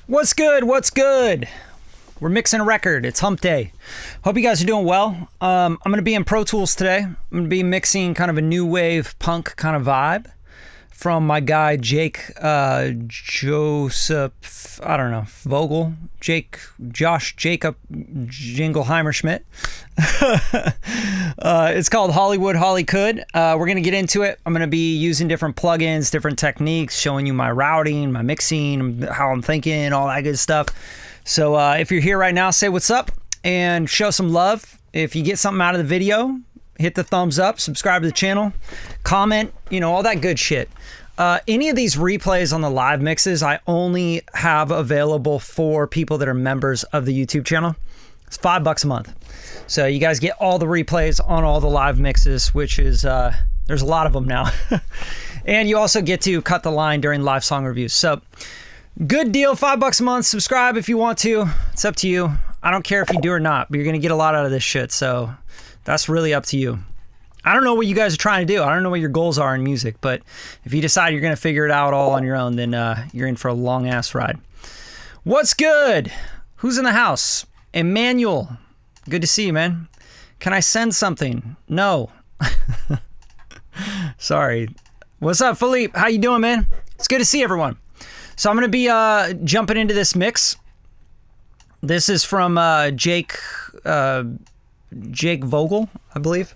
What's good? What's good? We're mixing a record. It's hump day. Hope you guys are doing well. I'm going to be in Pro Tools today. I'm going to be mixing kind of a new wave punk kind of vibe from my guy Jake Joseph, I don't know, Vogel, Josh Jacob Jingleheimer Schmidt. It's called Hollywood Holly Could. We're going to get into it. I'm going to be using different plugins, different techniques, showing you my routing, my mixing, how I'm thinking, all that good stuff. So if you're here right now, say what's up and show some love. If you get something out of the video, hit the thumbs up, subscribe to the channel, comment, all that good shit. Any of these replays on the live mixes, I only have available for people that are members of the YouTube channel. It's $5 a month. So you guys get all the replays on all the live mixes, which is, there's a lot of them now. And you also get to cut the line during live song reviews. So good deal, $5 a month. Subscribe if you want to. It's up to you. I don't care if you do or not, but you're going to get a lot out of this shit. So that's really up to you. I don't know what you guys are trying to do. I don't know what your goals are in music, but if you decide you're going to figure it out all on your own, then you're in for a long ass ride. What's good? Who's in the house? Emmanuel. Good to see you, man. Can I send something? No. Sorry. What's up, Philippe? How you doing, man? It's good to see everyone. So I'm going to be jumping into this mix. This is from Jake Vogel, I believe.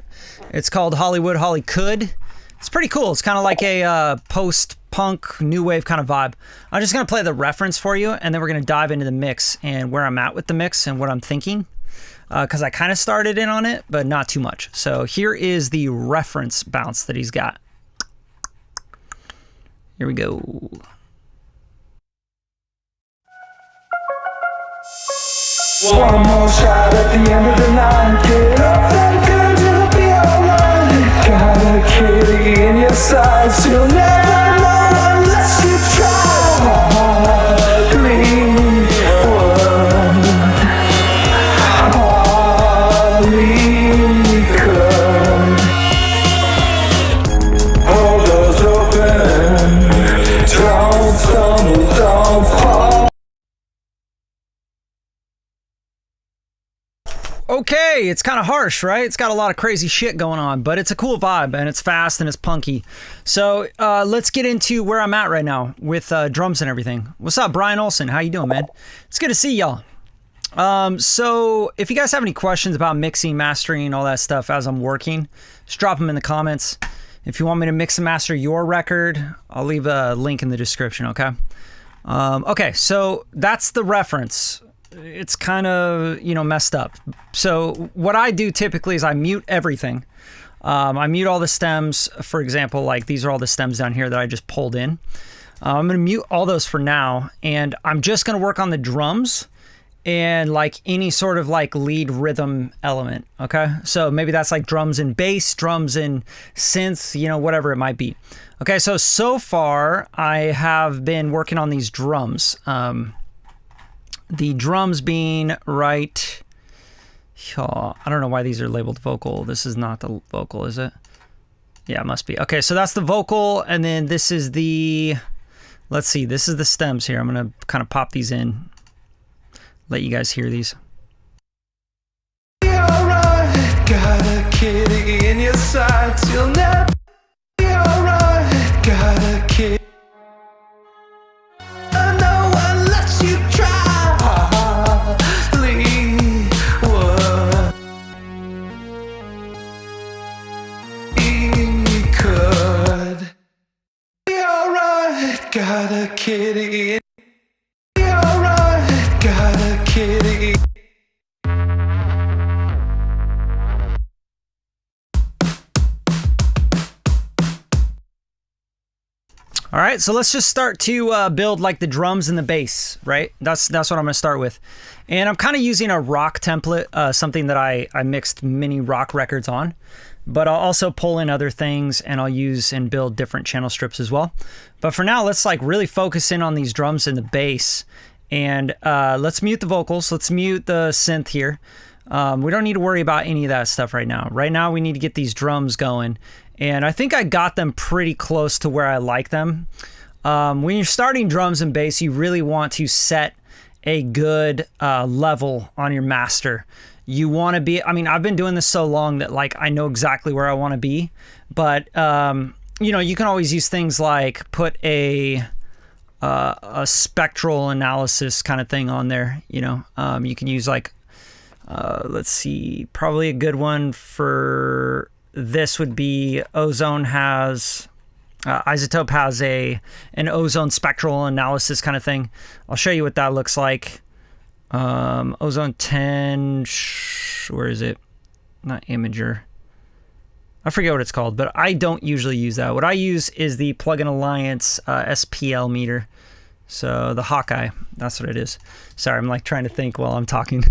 It's called Hollywood Holly Could. It's pretty cool. It's kind of like a post-punk, new wave kind of vibe. I'm just going to play the reference for you, and then we're going to dive into the mix and where I'm at with the mix and what I'm thinking. Because I kind of started in on it, but not too much. So here is the reference bounce that he's got. Here we go. One more shot at the end of the night. Get up and go to be alright. Got a kitty in your sights. You'll never know unless you try. Greenwood, Hollywood. Hold doors open. Don't stumble, don't fall. Okay, it's kind of harsh, right? It's got a lot of crazy shit going on, but it's a cool vibe, and it's fast, and it's punky. So let's get into where I'm at right now with drums and everything. What's up, Brian Olson? How you doing, man? It's good to see y'all. So if you guys have any questions about mixing, mastering, all that stuff as I'm working, just drop them in the comments. If you want me to mix and master your record, I'll leave a link in the description, okay? Okay, so that's the reference. It's kind of, messed up. So what I do typically is I mute everything. I mute all the stems. For example, like these are all the stems down here that I just pulled in. I'm going to mute all those for now. And I'm just going to work on the drums and like any sort of like lead rhythm element. Okay. So maybe that's like drums and bass, drums and synth, whatever it might be. Okay. So far I have been working on these drums. The drums being right. I don't know why these are labeled vocal. This is not the vocal, is it? Yeah, it must be. Okay, so that's the vocal, and then this is the, let's see, this is the stems here. I'm going to kind of pop these in, let you guys hear these. You're right, got a kitty in your sights. You'll never be alright, got a kitty. No one lets you try. Got a kitty. You're right. Got a kitty. All right, so let's just start to build like the drums and the bass, right? That's what I'm gonna start with. And I'm kind of using a rock template, something that I mixed many rock records on. But I'll also pull in other things, and I'll use and build different channel strips as well. But for now, let's like really focus in on these drums and the bass. And let's mute the vocals. Let's mute the synth here. We don't need to worry about any of that stuff right now. Right now, we need to get these drums going. And I think I got them pretty close to where I like them. when you're starting drums and bass, you really want to set a good level on your master. You want to be, I mean, I've been doing this so long that like I know exactly where I want to be, but you know, you can always use things like put a spectral analysis kind of thing on there. You know, you can use like, let's see, probably a good one for this would be Ozone has, Isotope has an ozone spectral analysis kind of thing. I'll show you what that looks like. Ozone 10, where is it? Not Imager. I forget what it's called, but I don't usually use that. What I use is the Plugin Alliance SPL meter. So the Hawkeye, that's what it is. Sorry, I'm like trying to think while I'm talking.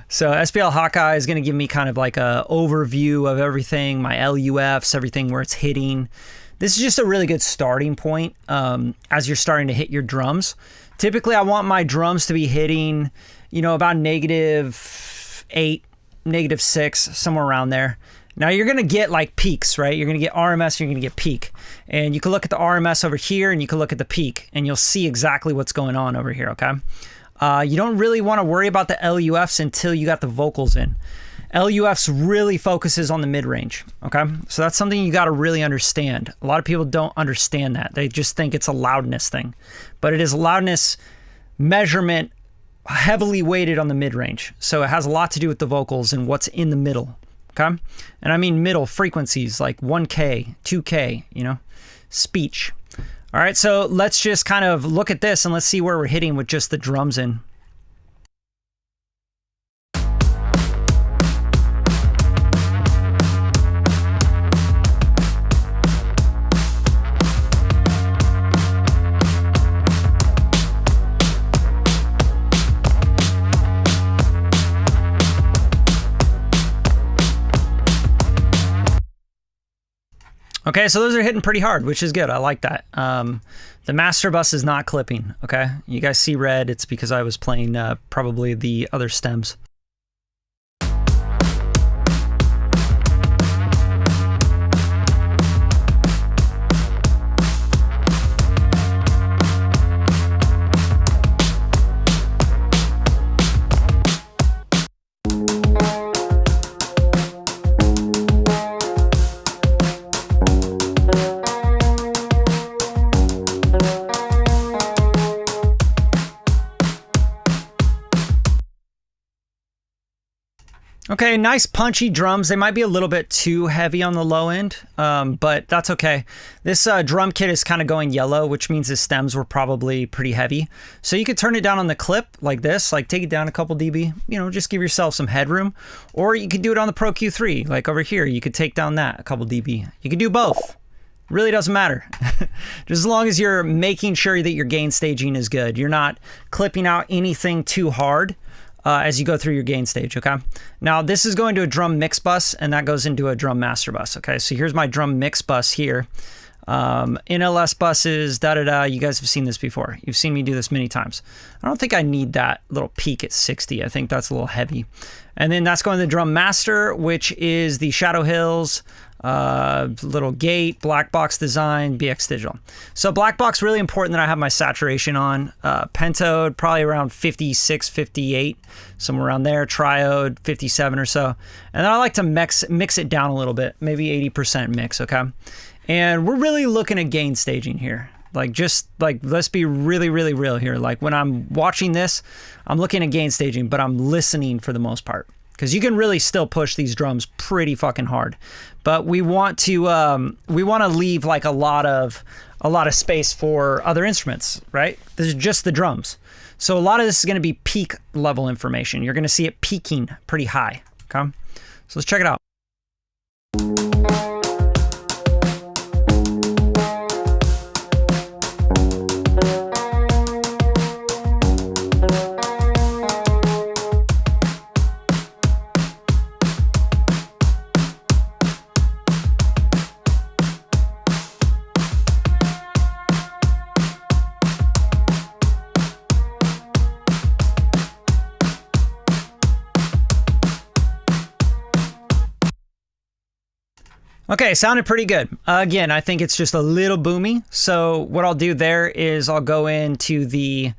So SPL Hawkeye is going to give me kind of like a overview of everything, my LUFs, everything where it's hitting. This is just a really good starting point as you're starting to hit your drums. Typically, I want my drums to be hitting, you know, about -8, -6, somewhere around there. Now you're going to get like peaks, right? You're going to get RMS, you're going to get peak. And you can look at the RMS over here and you can look at the peak and you'll see exactly what's going on over here, okay? You don't really want to worry about the LUFs until you got the vocals in. LUFs really focuses on the mid-range, okay? So that's something you got to really understand. A lot of people don't understand that. They just think it's a loudness thing. But it is a loudness measurement heavily weighted on the mid-range. So it has a lot to do with the vocals and what's in the middle, okay? And I mean middle frequencies like 1K, 2K, you know, speech. All right, so let's just kind of look at this and let's see where we're hitting with just the drums in. Okay, so those are hitting pretty hard, which is good. I like that. The master bus is not clipping, okay? You guys see red, it's because I was playing probably the other stems. Okay, nice punchy drums. They might be a little bit too heavy on the low end, but that's okay. This drum kit is kind of going yellow, which means the stems were probably pretty heavy. So you could turn it down on the clip like this, like take it down a couple dB, you know, just give yourself some headroom. Or you could do it on the Pro Q3, like over here, you could take down that a couple dB. You could do both. Really doesn't matter. Just as long as you're making sure that your gain staging is good. You're not clipping out anything too hard as you go through your gain stage, okay? Now, this is going to a drum mix bus, and that goes into a drum master bus, okay? So here's my drum mix bus here. NLS buses, da-da-da, you guys have seen this before. You've seen me do this many times. I don't think I need that little peak at 60. I think that's a little heavy. And then that's going to the drum master, which is the Shadow Hills, little gate, black box design, BX Digital. So black box, really important that I have my saturation on. Pentode, probably around 56, 58, somewhere around there. Triode, 57 or so. And then I like to mix it down a little bit, maybe 80% mix, okay? And we're really looking at gain staging here. Like, just like, let's be really, really real here. Like when I'm watching this, I'm looking at gain staging, but I'm listening for the most part. Because you can really still push these drums pretty fucking hard, but we want to leave like a lot of space for other instruments, right? This is just the drums, so a lot of this is going to be peak level information. You're going to see it peaking pretty high. Okay, so let's check it out. Okay, sounded pretty good. Again, I think it's just a little boomy. So what I'll do there is I'll go into the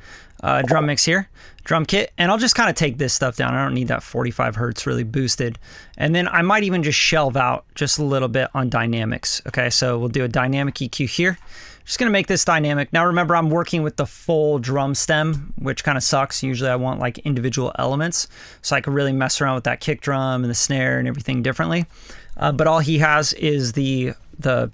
drum mix here, drum kit, and I'll just kind of take this stuff down. I don't need that 45 hertz really boosted. And then I might even just shelve out just a little bit on dynamics. Okay, so we'll do a dynamic EQ here. Just gonna make this dynamic. Now remember, I'm working with the full drum stem, which kind of sucks. Usually I want like individual elements so I can really mess around with that kick drum and the snare and everything differently. But all he has is the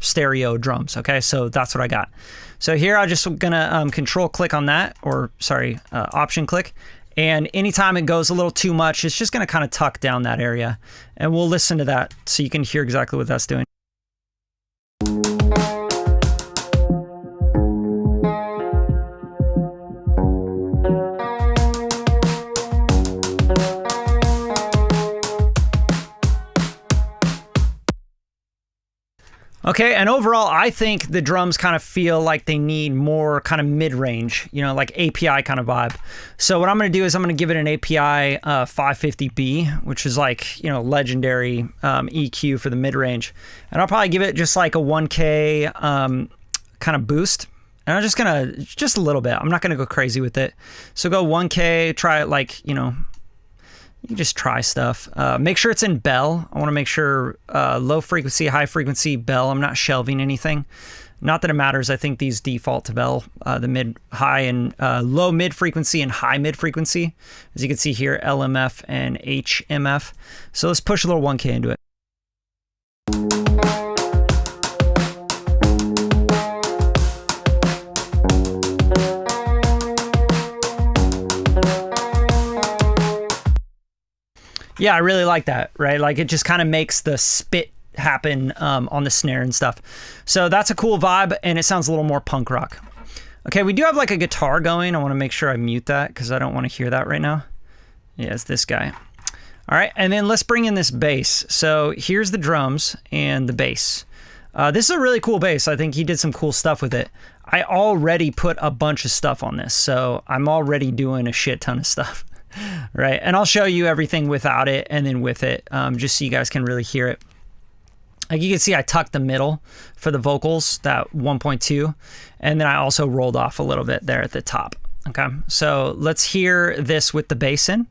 stereo drums, okay? So that's what I got. So here I'm just gonna control click on that, or sorry, option click. And anytime it goes a little too much, it's just gonna kind of tuck down that area. And we'll listen to that so you can hear exactly what that's doing. Okay, and overall, I think the drums kind of feel like they need more kind of mid-range, you know, like API kind of vibe. So what I'm going to do is I'm going to give it an API 550B, which is like, you know, legendary EQ for the mid-range. And I'll probably give it just like a 1K kind of boost. And I'm just going to, just a little bit. I'm not going to go crazy with it. So go 1K, try it like, you know, you can just try stuff. Make sure it's in bell. I want to make sure low frequency, high frequency bell. I'm not shelving anything. Not that it matters. I think these default to bell, the mid, high, and low mid frequency and high mid frequency. As you can see here, LMF and HMF. So let's push a little 1K into it. Yeah, I really like that, right? Like it just kind of makes the spit happen on the snare and stuff. So that's a cool vibe, and it sounds a little more punk rock. Okay, we do have like a guitar going. I want to make sure I mute that because I don't want to hear that right now. Yeah, it's this guy. All right, and then let's bring in this bass. So here's the drums and the bass. This is a really cool bass. I think he did some cool stuff with it. I already put a bunch of stuff on this, so I'm already doing a shit ton of stuff. Right, and I'll show you everything without it and then with it, just so you guys can really hear it. Like you can see I tucked the middle for the vocals, that 1.2, and then I also rolled off a little bit there at the top. Okay, so let's hear this with the bass in.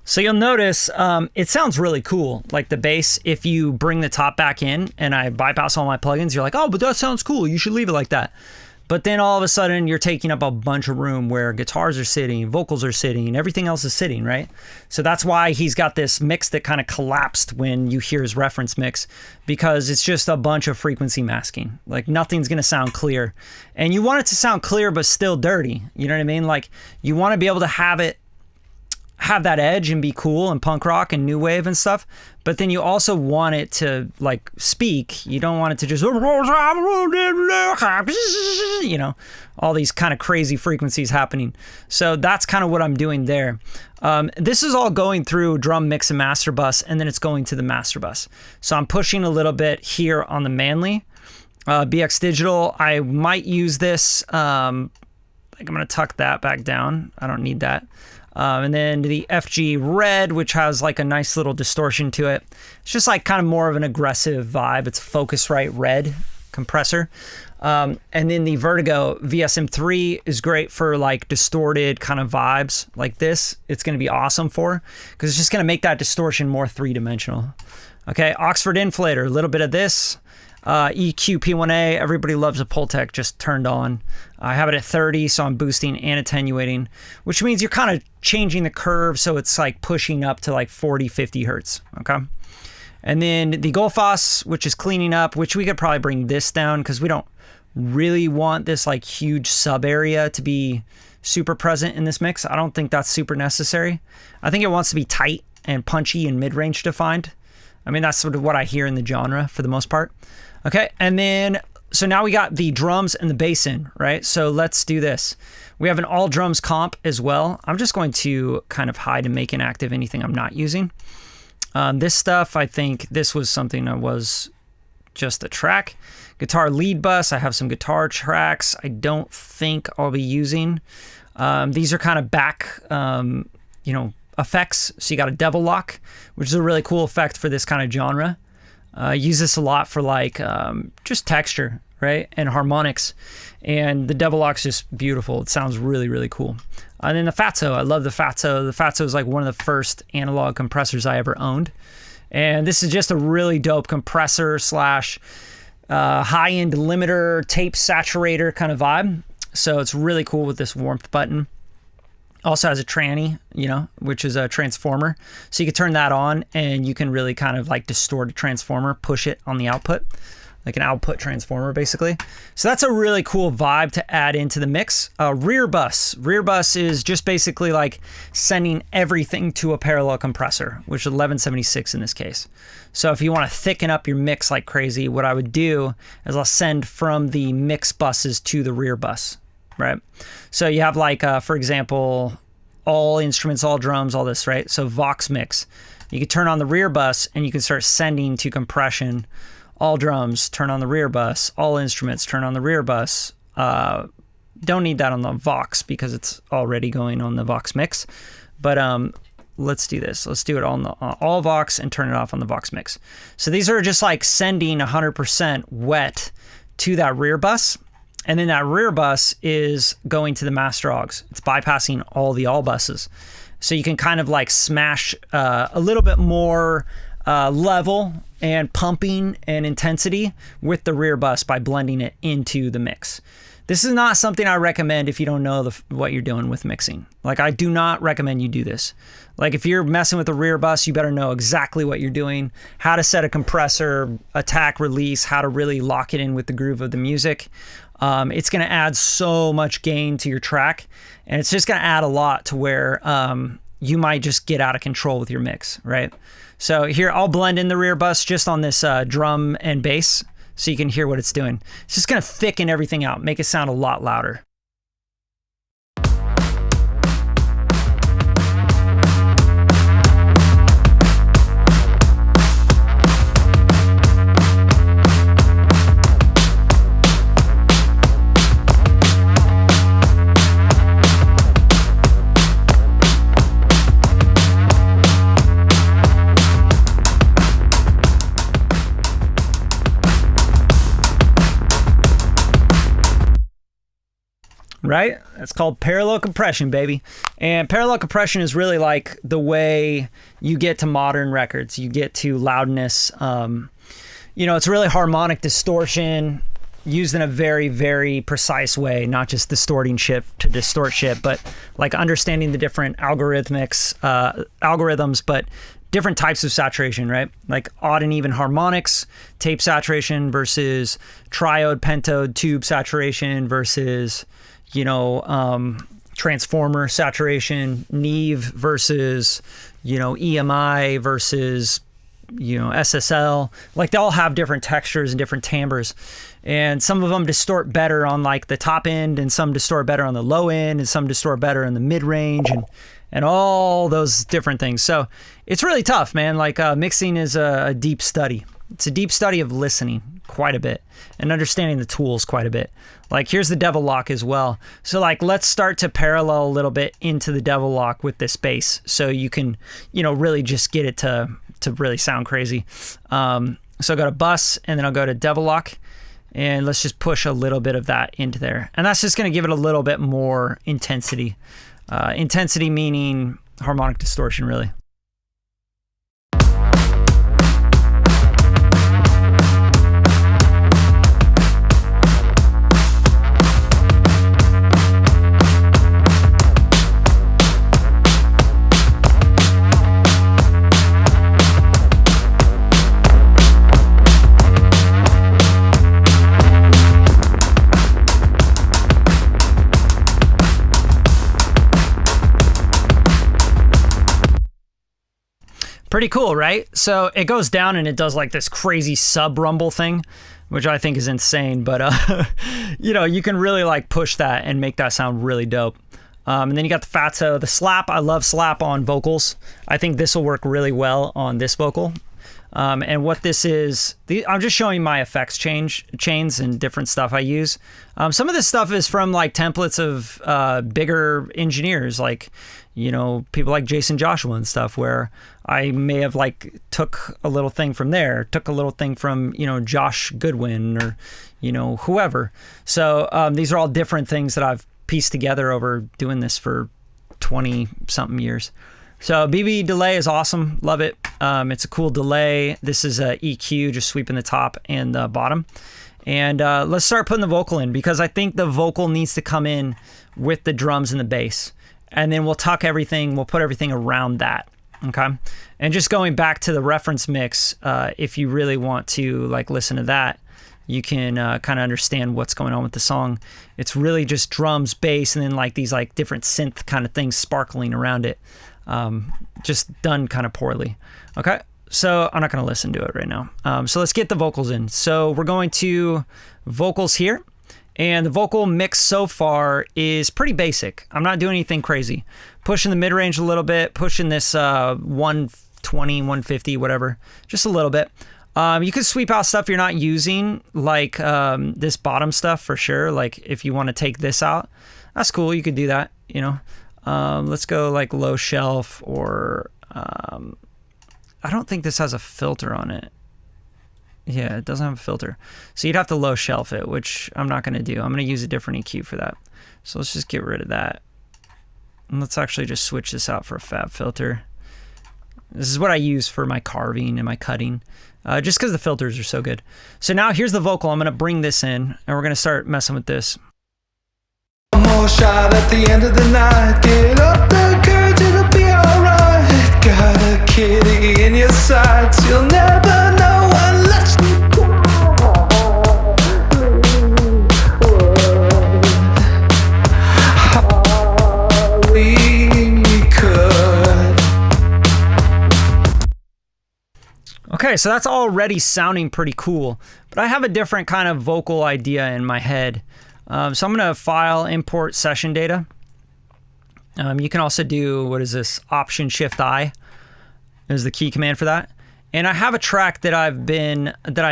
So you'll notice it sounds really cool, like the bass. If you bring the top back in and I bypass all my plugins, you're like, oh, but that sounds cool. You should leave it like that. But then all of a sudden you're taking up a bunch of room where guitars are sitting, vocals are sitting, everything else is sitting, right? So that's why he's got this mix that kind of collapsed when you hear his reference mix, because it's just a bunch of frequency masking. Like nothing's going to sound clear. And you want it to sound clear but still dirty. You know what I mean? Like you want to be able to have that edge and be cool and punk rock and new wave and stuff, but then you also want it to like speak. You don't want it to just, you know, all these kind of crazy frequencies happening. So that's kind of what I'm doing there. This is all going through drum mix and master bus, and then it's going to the master bus. So I'm pushing a little bit here on the Manly BX Digital. I might use this. I'm going to tuck that back down. I don't need that. And then the FG Red, which has like a nice little distortion to it. It's just like kind of more of an aggressive vibe. It's a Focusrite Red compressor. And then the Vertigo VSM3 is great for like distorted kind of vibes like this. It's going to be awesome for, because it's just going to make that distortion more three-dimensional. Okay, Oxford Inflator, a little bit of this. EQ P1A, everybody loves a Pultec just turned on. I have it at 30, so I'm boosting and attenuating, which means you're kind of changing the curve, so it's like pushing up to like 40, 50 hertz, okay? And then the Goldfoss, which is cleaning up, which we could probably bring this down because we don't really want this like huge sub area to be super present in this mix. I don't think that's super necessary. I think it wants to be tight and punchy and mid-range defined. I mean, that's sort of what I hear in the genre for the most part. Okay, and then So now we got the drums and the bass in, right? So let's do this. We have an all drums comp as well. I'm just going to kind of hide and make inactive anything I'm not using. This stuff, I think this was something that was just a track. Guitar lead bus, I have some guitar tracks I don't think I'll be using. These are kind of back, effects. So you got a devil lock, which is a really cool effect for this kind of genre. I use this a lot for like just texture, right? And harmonics. And the devil lock's just beautiful. It sounds really, really cool. And then the Fatso, I love the Fatso. The Fatso is like one of the first analog compressors I ever owned. And this is just a really dope compressor slash high-end limiter, tape saturator kind of vibe. So it's really cool with this warmth button. Also has a tranny, which is a transformer. So you can turn that on and you can really kind of like distort a transformer, push it on the output, like an output transformer basically. So that's a really cool vibe to add into the mix. Rear bus. Rear bus is just basically like sending everything to a parallel compressor, which is 1176 in this case. So if you want to thicken up your mix like crazy, what I would do is I'll send from the mix buses to the rear bus. Right. So you have like, for example, all instruments, all drums, all this, right? So Vox mix, you can turn on the rear bus and you can start sending to compression, all drums, turn on the rear bus, all instruments, turn on the rear bus. Don't need that on the Vox because it's already going on the Vox mix. But let's do this. Let's do it on the all Vox and turn it off on the Vox mix. So these are just like sending 100% wet to that rear bus. And then that rear bus is going to the master augs. It's bypassing all the all buses. So you can kind of like smash a little bit more level and pumping and intensity with the rear bus by blending it into the mix. This is not something I recommend if you don't know what you're doing with mixing. Like, I do not recommend you do this. Like, if you're messing with the rear bus, you better know exactly what you're doing, how to set a compressor, attack, release, how to really lock it in with the groove of the music. It's going to add so much gain to your track, and it's just going to add a lot to where you might just get out of control with your mix, right? So here, I'll blend in the rear bus just on this drum and bass so you can hear what it's doing. It's just going to thicken everything out, make it sound a lot louder. Right? That's called parallel compression, baby. And parallel compression is really like the way you get to modern records. You get to loudness. It's really harmonic distortion used in a very, very precise way, not just distorting shit to distort shit, but like understanding the different algorithms, but different types of saturation, right? Like odd and even harmonics, tape saturation versus triode, pentode, tube saturation versus transformer saturation, Neve versus, EMI versus, SSL. Like, they all have different textures and different timbres. And some of them distort better on like the top end, and some distort better on the low end, and some distort better in the mid range, and all those different things. So it's really tough, man. Like, mixing is a deep study. It's a deep study of listening quite a bit and understanding the tools quite a bit. Like, here's the devil lock as well. So like, let's start to parallel a little bit into the devil lock with this bass, so you can, really just get it to really sound crazy. So I'll go to bus, and then I'll go to devil lock, and let's just push a little bit of that into there. And that's just going to give it a little bit more intensity. Intensity meaning harmonic distortion, really. Pretty cool, right? So it goes down and it does like this crazy sub rumble thing. which I think is insane. But you know, you can really like push that and make that sound really dope. And then you got the Fatso, the slap. I love slap on vocals. I think this will work really well on this vocal. And what this is, I'm just showing my effects chains and different stuff I use. Some of this stuff is from like templates of bigger engineers, like, you know, people like Jason Joshua and stuff, where I may have like took a little thing from there, took a little thing from, you know, Josh Goodwin or, you know, whoever. So these are all different things that I've pieced together over doing this for 20 something years. So BB delay is awesome. Love it. It's a cool delay. This is a EQ, just sweeping the top and the bottom. And let's start putting the vocal in, because I think the vocal needs to come in with the drums and the bass. And then we'll tuck everything, we'll put everything around that. Okay. And just going back to the reference mix, if you really want to like listen to that, you can kind of understand what's going on with the song. It's really just drums, bass, and then like these like different synth kind of things sparkling around it. Just done kind of poorly. Okay, so I'm not going to listen to it right now. So let's get the vocals in. So we're going to vocals here, and the vocal mix so far is pretty basic. I'm not doing anything crazy. Pushing the mid-range a little bit, pushing this 120, 150, whatever, just a little bit. You could sweep out stuff you're not using, like this bottom stuff for sure. Like if you want to take this out, that's cool. You could do that, you know. Let's go like low shelf, or I don't think this has a filter on it. Yeah, it doesn't have a filter. So you'd have to low shelf it, which I'm not going to do. I'm going to use a different EQ for that. So let's just get rid of that. And let's actually just switch this out for a fab filter. This is what I use for my carving and my cutting, just because the filters are so good. So now here's the vocal. I'm going to bring this in, and we're going to start messing with this. One more shot at the end of the night. Get up the courage, it'll be alright. Got a kitty in your sights, you'll never know unless you Okay, so that's already sounding pretty cool, but I have a different kind of vocal idea in my head. So I'm going to file, import session data. You can also do, what is this, Option Shift I is the key command for that. And I have a track that I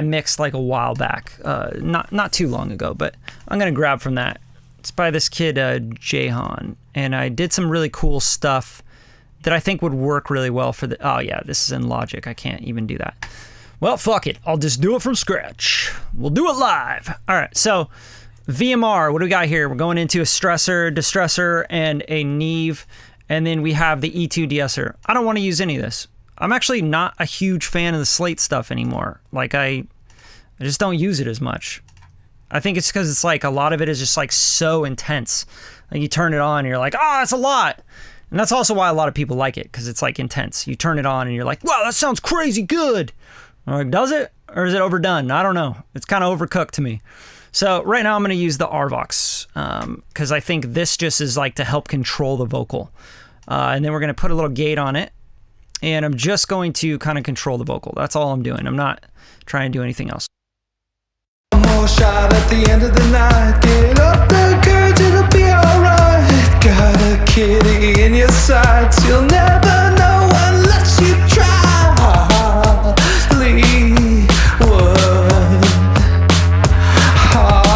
mixed like a while back, not too long ago, but I'm going to grab from that. It's by this kid, Jahan, and I did some really cool stuff that I think would work really well for the, oh yeah, this is in Logic. I can't even do that. Well, fuck it. I'll just do it from scratch. We'll do it live. All right, so VMR, what do we got here? We're going into a stressor, distressor, and a Neve, and then we have the E2 de-esser. I don't want to use any of this. I'm actually not a huge fan of the Slate stuff anymore. Like I just don't use it as much. I think it's because it's like a lot of it is just like so intense. Like you turn it on and you're like, oh, that's a lot. And that's also why a lot of people like it, because it's like intense. You turn it on and you're like, wow, that sounds crazy good. I'm like, does it? Or is it overdone? I don't know. It's kind of overcooked to me. So right now I'm going to use the RVox, because I think this just is like to help control the vocal. And then we're going to put a little gate on it. And I'm just going to kind of control the vocal. That's all I'm doing. I'm not trying to do anything else. one more shot at the end of the night. Get up the courage, it'll be alright. Got a kitty in your sights, you'll never know unless you try. Hollywood, Hollywood.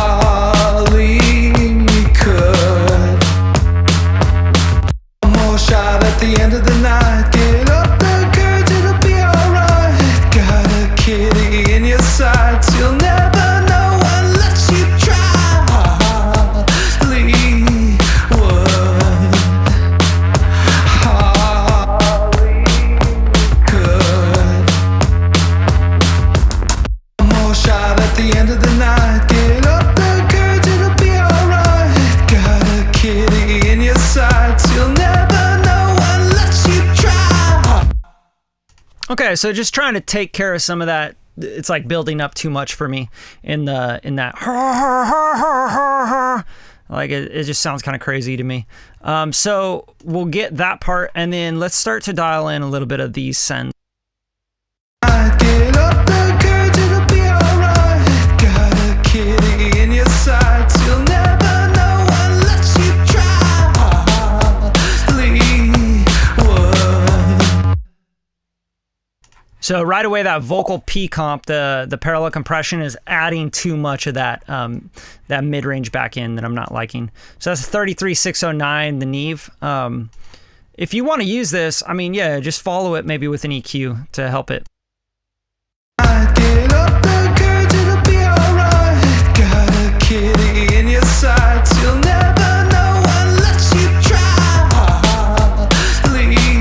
One more shot at the end of the night. Get up the courage, it'll be alright. Got a kitty in your sights, you'll never know unless you try. Okay, so just trying to take care of some of that. It's like building up too much for me in that like it just sounds kind of crazy to me. So we'll get that part, and then let's start to dial in a little bit of these sends. Get up the courage, it'll be alright. So right away, that vocal P comp, the parallel compression is adding too much of that that mid range back in that I'm not liking. So that's 33609, the Neve. If you want to use this, I mean, yeah, just follow it maybe with an EQ to help it. I get up the courage, it'll be alright. Got a kitty in your sights, you'll never know unless you try. Hollywood,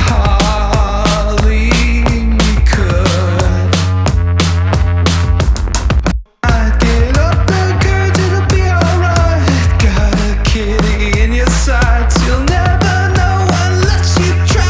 Hollywood. I get up the courage, it'll be alright. Got a kitty in your sights, you'll never know unless you try.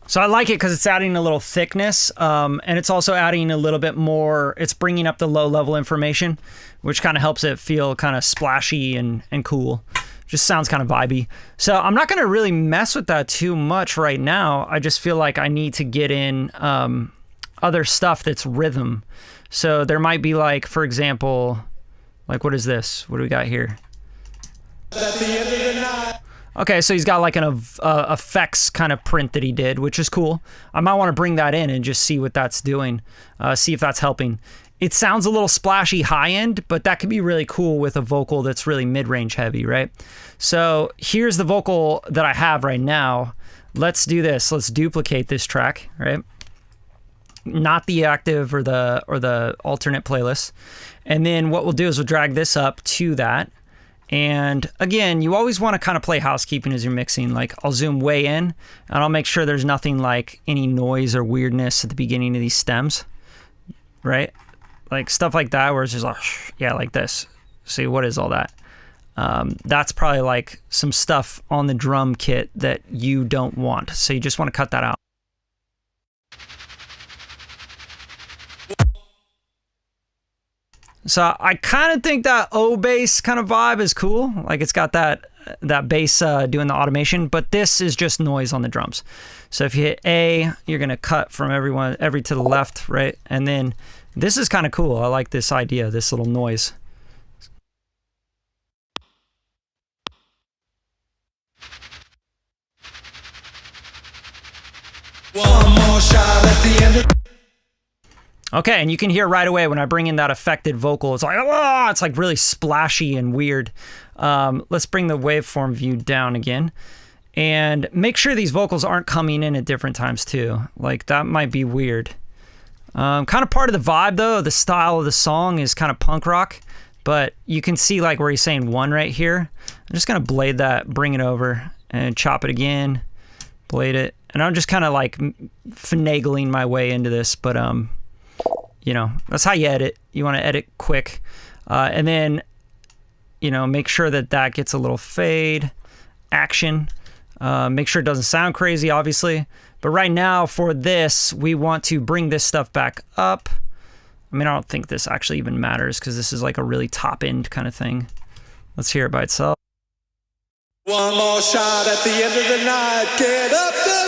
So I like it because it's adding a little thickness, and it's also adding a little bit more, it's bringing up the low level information, which kind of helps it feel kind of splashy and cool. Just sounds kind of vibey. So I'm not going to really mess with that too much right now. I just feel like I need to get in other stuff that's rhythm. So there might be like, for example, like what is this? What do we got here? At the end of the night. Okay, so he's got like an effects kind of print that he did, which is cool. I might want to bring that in and just see what that's doing, see if that's helping. It sounds a little splashy high end, but that could be really cool with a vocal that's really mid-range heavy, right? So here's the vocal that I have right now. Let's do this. Let's duplicate this track, right? Not the active or the alternate playlist. And then what we'll do is we'll drag this up to that. And again, you always want to kind of play housekeeping as you're mixing. Like I'll zoom way in and I'll make sure there's nothing like any noise or weirdness at the beginning of these stems, right? Like stuff like that where it's just like, yeah, like this. See, what is all that? That's probably like some stuff on the drum kit that you don't want. So you just want to cut that out. So I kind of think that O bass kind of vibe is cool. Like it's got that bass doing the automation, but this is just noise on the drums. So if you hit A, you're gonna cut from every to the left, right? And then this is kind of cool. I like this idea, this little noise. One more shot at the end of. Okay, and you can hear right away when I bring in that affected vocal, it's like, oh, it's like really splashy and weird. Let's bring the waveform view down again. And make sure these vocals aren't coming in at different times too. Like that might be weird. Kind of part of the vibe though, the style of the song is kind of punk rock, but you can see like where he's saying one right here. I'm just gonna blade that, bring it over and chop it again, blade it. And I'm just kind of like finagling my way into this, but you know, that's how you edit. You want to edit quick. And then, you know, make sure that that gets a little fade, action. Make sure it doesn't sound crazy, obviously. But right now for this, we want to bring this stuff back up. I mean, I don't think this actually even matters because this is like a really top end kind of thing. Let's hear it by itself. One more shot at the end of the night. Get up the.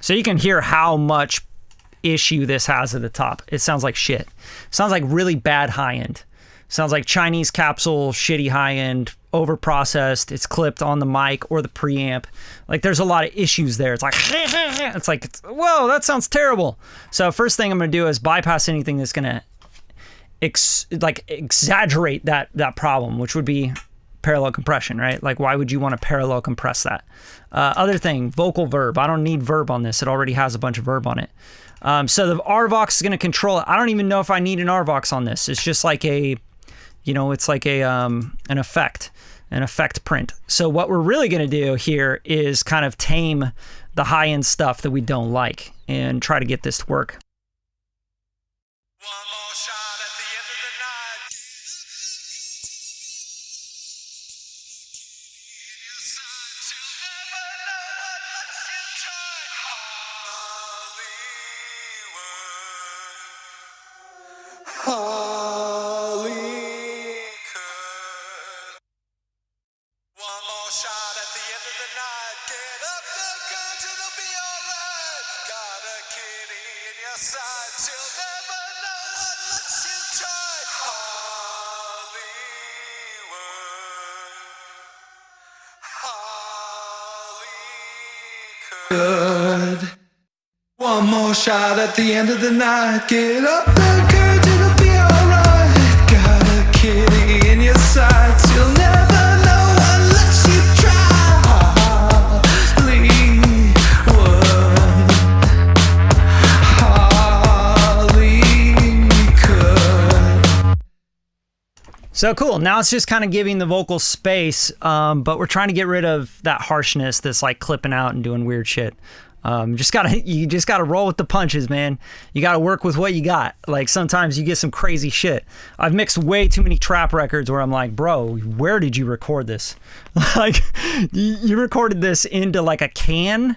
So you can hear how much issue this has at the top. It sounds like shit. It sounds like really bad high end. It sounds like Chinese capsule, shitty high end, over processed. It's clipped on the mic or the preamp. Like there's a lot of issues there. It's like, whoa, that sounds terrible. So first thing I'm gonna do is bypass anything that's gonna exaggerate that problem, which would be parallel compression, right? Like why would you want to parallel compress that? Other thing, vocal verb. I don't need verb on this. It already has a bunch of verb on it. So the RVox is going to control it. I don't even know if I need an RVox on this. It's just like a, you know, it's like a an effect print. So what we're really going to do here is kind of tame the high-end stuff that we don't like and try to get this to work. One more shot at the end of the night. Hollywood. One more shot at the end of the night. Get up the courage, it'll be alright. sides. You'll never know unless you try. Hollywood. One more shot at the end of the night. Get up and courage, it'll be alright. Got a kitty in your sights. You'll never know unless you try. Hollywood. Hollywood. So cool. Now it's just kind of giving the vocal space, but we're trying to get rid of that harshness that's like clipping out and doing weird shit. You just gotta roll with the punches, man. You gotta work with what you got. Like sometimes you get some crazy shit. I've mixed way too many trap records where I'm like, bro, where did you record this? Like you recorded this into like a can,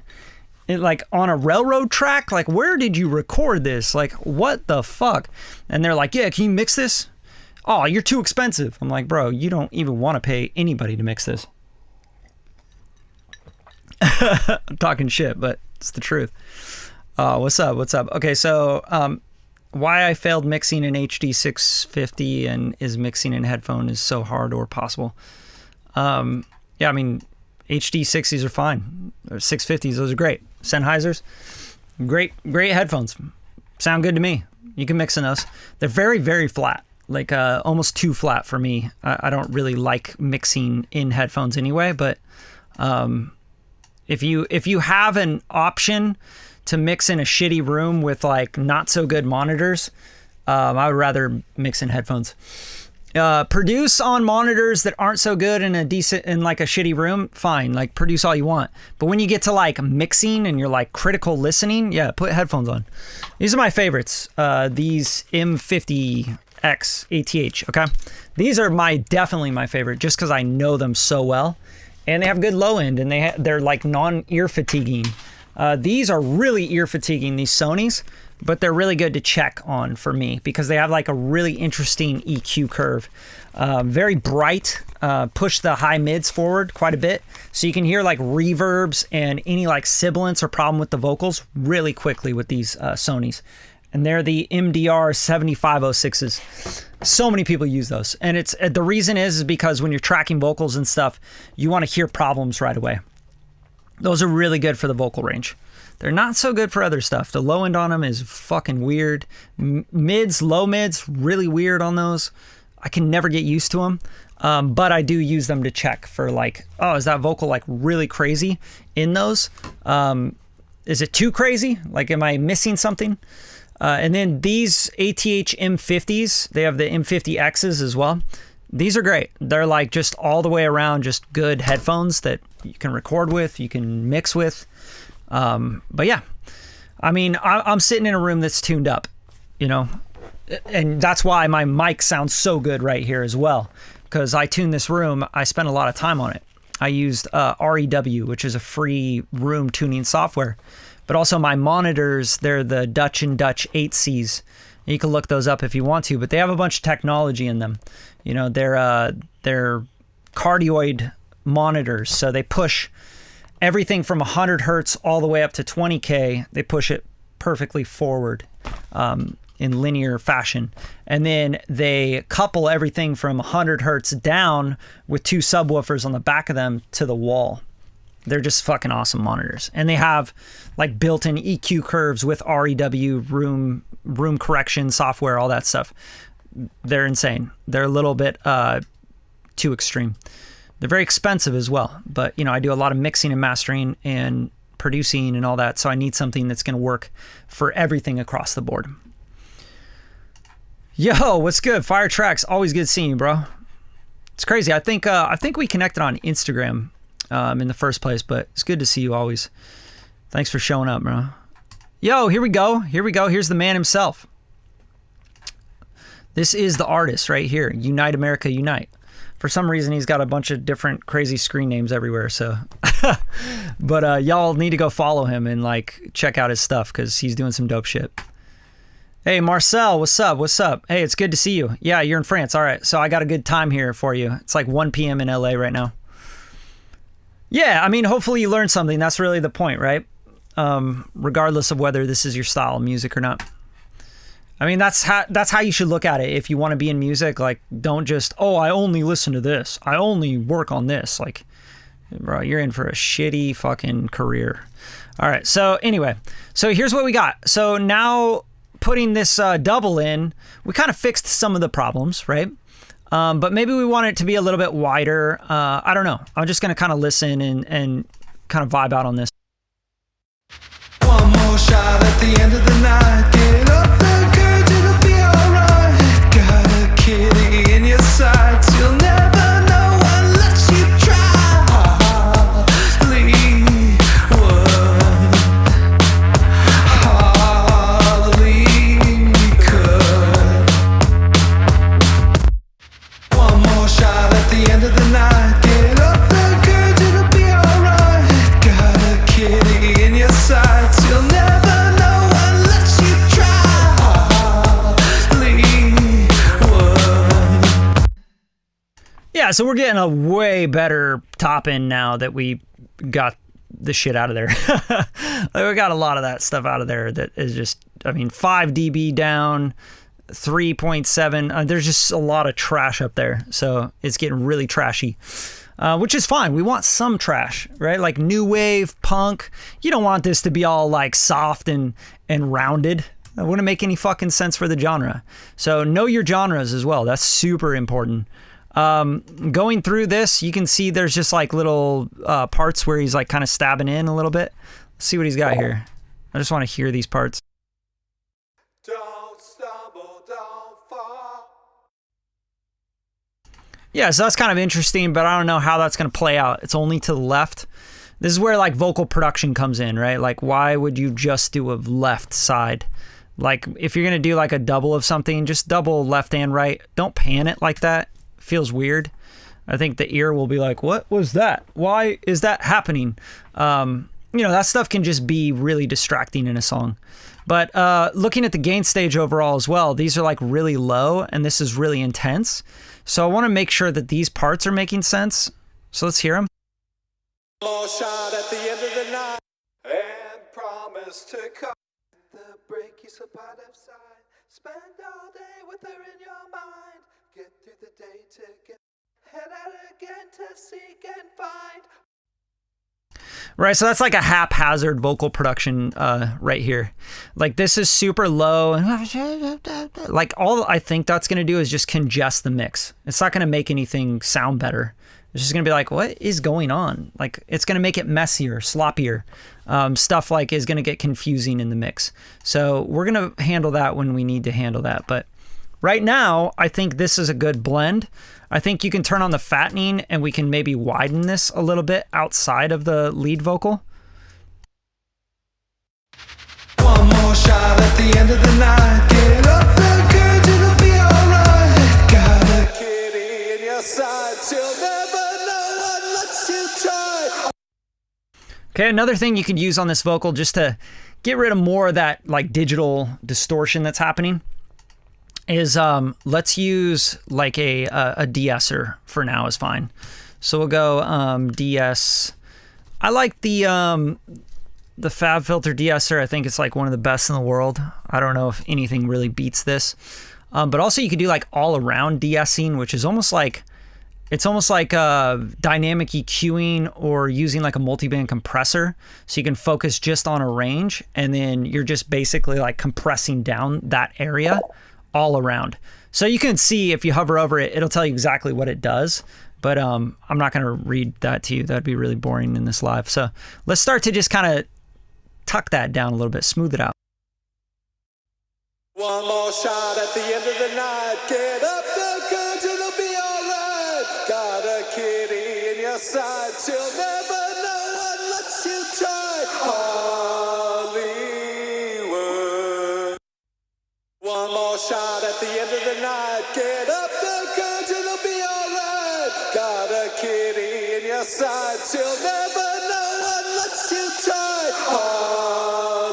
like on a railroad track. Like where did you record this? Like what the fuck? And they're like, yeah, can you mix this? Oh, you're too expensive. I'm like, bro, you don't even want to pay anybody to mix this. I'm talking shit, but it's the truth. What's up? Okay, so why I failed mixing in HD 650 and is mixing in headphone is so hard or possible. Yeah, I mean, HD 60s are fine. Or 650s, those are great. Sennheisers, great headphones. Sound good to me. You can mix in those. They're very, very flat. Like almost too flat for me. I don't really like mixing in headphones anyway, but if you have an option to mix in a shitty room with like not so good monitors, I would rather mix in headphones. Produce on monitors that aren't so good in like a shitty room, fine, like produce all you want. But when you get to like mixing and you're like critical listening, yeah, put headphones on. These are my favorites. These M50X ATH, okay? These are definitely my favorite just because I know them so well. And they have good low end, and they're like non-ear fatiguing. These are really ear fatiguing, these Sonys, but they're really good to check on for me because they have like a really interesting EQ curve. Very bright, push the high mids forward quite a bit. So you can hear like reverbs and any like sibilance or problem with the vocals really quickly with these Sonys. And they're the MDR 7506s. So many people use those. And it's the reason is because when you're tracking vocals and stuff, you want to hear problems right away. Those are really good for the vocal range. They're not so good for other stuff. The low end on them is fucking weird. Mids, low mids, really weird on those. I can never get used to them. But I do use them to check for like, oh, is that vocal like really crazy in those? Is it too crazy? Like, am I missing something? And then these ATH M50s, they have the M50Xs as well. These are great. They're like just all the way around, just good headphones that you can record with, you can mix with. But yeah, I mean, I'm sitting in a room that's tuned up, you know, and that's why my mic sounds so good right here as well. Because I tuned this room, I spent a lot of time on it. I used REW, which is a free room tuning software. But also my monitors, they're the Dutch and Dutch 8Cs. You can look those up if you want to, but they have a bunch of technology in them. You know, they're cardioid monitors, so they push everything from 100 hertz all the way up to 20K. They push it perfectly forward in linear fashion. And then they couple everything from 100 hertz down with two subwoofers on the back of them to the wall. They're just fucking awesome monitors. And they have like built-in EQ curves with REW, room correction software, all that stuff. They're insane. They're a little bit too extreme. They're very expensive as well. But, you know, I do a lot of mixing and mastering and producing and all that. So I need something that's going to work for everything across the board. Yo, what's good? Fire Tracks. Always good seeing you, bro. It's crazy. I think we connected on Instagram in the first place, but it's good to see you always. Thanks for showing up, bro. Yo, here we go. Here's the man himself. This is the artist right here. Unite America Unite. For some reason, he's got a bunch of different crazy screen names everywhere. So, but y'all need to go follow him and like check out his stuff because he's doing some dope shit. Hey, Marcel, what's up? Hey, it's good to see you. Yeah, you're in France. All right. So I got a good time here for you. It's like 1 p.m. in LA right now. Yeah, I mean, hopefully you learned something. That's really the point, right? regardless of whether this is your style of music or not. I mean, that's how you should look at it. If you want to be in music, like, don't just, oh, I only listen to this. I only work on this. Like, bro, you're in for a shitty fucking career. All right. So anyway, so here's what we got. So now putting this double in, we kind of fixed some of the problems, right? But maybe we want it to be a little bit wider. I don't know. I'm just going to kind of listen and kind of vibe out on this. One more shot at the end of the night. Get up and good, it'll be alright. Got a kitty in your sights. You'll never know unless you try. Hollywood, Hollywood. One more shot at the end of the night. Get up and good, it'll be alright. Got a kitty in your sights. You'll never know unless you try. Hollywood. Yeah, so we're getting a way better top end now that we got the shit out of there. Like, we got a lot of that stuff out of there that is just, I mean, 5 dB down, 3.7. There's just a lot of trash up there. So it's getting really trashy, which is fine. We want some trash, right? Like new wave, punk. You don't want this to be all like soft and rounded. That wouldn't make any fucking sense for the genre. So know your genres as well. That's super important. Going through this, you can see there's just like little parts where he's like kind of stabbing in a little bit. Let's see what he's got here. I just want to hear these parts. Don't stumble, don't fall. Yeah, so that's kind of interesting, but I don't know how that's going to play out. It's only to the left. This is where like vocal production comes in, right? Like, why would you just do a left side? Like, if you're going to do like a double of something, just double left and right. Don't pan it like that. It feels weird. I think the ear will be like, what was that? Why is that happening? You know, that stuff can just be really distracting in a song. But looking at the gain stage overall as well, these are like really low and this is really intense. So I want to make sure that these parts are making sense. So let's hear them. More shot at the end of the night and promise to come. The break you so part of side. Spend all day with her in your mind. Get through the day to get head out again to seek and find. Right, so that's like a haphazard vocal production right here. Like, this is super low. Like, all I think that's going to do is just congest the mix. It's not going to make anything sound better. It's just going to be like, what is going on? Like, it's going to make it messier, sloppier. Stuff like is going to get confusing in the mix. So we're going to handle that when we need to handle that. But right now, I think this is a good blend. I think you can turn on the fattening and we can maybe widen this a little bit outside of the lead vocal. One more shot at the end of the night. Get up and good, it'll be alright. Got a kitty in your sights. You'll never know unless you try. Okay, another thing you could use on this vocal just to get rid of more of that like digital distortion that's happening is let's use like a de-esser for now is fine. So we'll go de-ess. I like the Fab Filter de-esser. I think it's like one of the best in the world. I don't know if anything really beats this. But also you could do like all around de-essing, which is almost like, it's almost like dynamic EQing or using like a multiband compressor. So you can focus just on a range and then you're just basically like compressing down that area all around. So you can see if you hover over it, it'll tell you exactly what it does. But I'm not going to read that to you. That'd be really boring in this live. So let's start to just kind of tuck that down a little bit, smooth it out. One more shot at the end of the night. Get up the goods, it'll be alright. Got a kitty in your sights. You'll never know unless you try. Hollywood. One more shot at the end of the night. Get up the goods, it'll be alright. Got a kitty in your sights. You'll never know unless you try. Hollywood.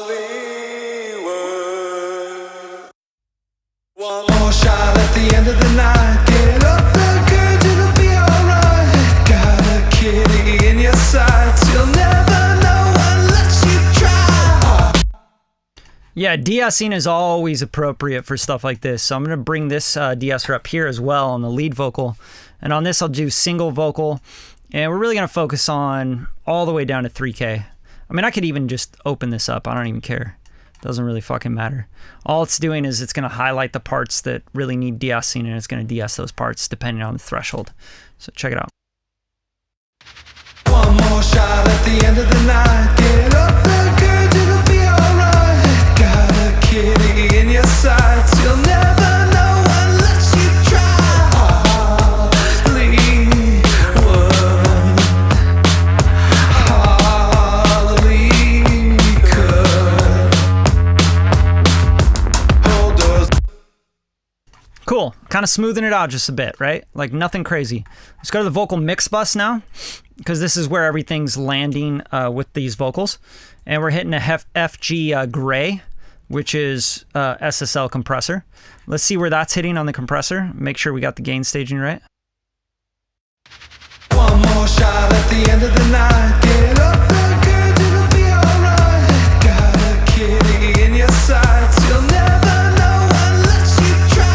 One more shot at the end of the night. Get up and good, it'll be alright. Got a kitty in your sights. You'll never know unless you try. Yeah, de-essing is always appropriate for stuff like this. So I'm going to bring this de-esser up here as well on the lead vocal. And on this, I'll do single vocal. And we're really going to focus on all the way down to 3K. I mean, I could even just open this up. I don't even care. Doesn't really fucking matter. All it's doing is it's going to highlight the parts that really need de-essing, and it's going to de-ess those parts depending on the threshold. So check it out. One more shot at the end of the night. Get up and good, it'll be alright. Got a kitty in your sights. You'll never know unless you try. Hollywood, Hollywood. Hold doors. Cool. Kind of smoothing it out just a bit, right? Like nothing crazy. Let's go to the vocal mix bus now, because this is where everything's landing with these vocals. And we're hitting a FG gray, which is SSL compressor. Let's see where that's hitting on the compressor. Make sure we got the gain staging right. One more shot at the end of the night. Get up and good, it'll be alright. Got a kitty in your sights. You'll never know unless you try.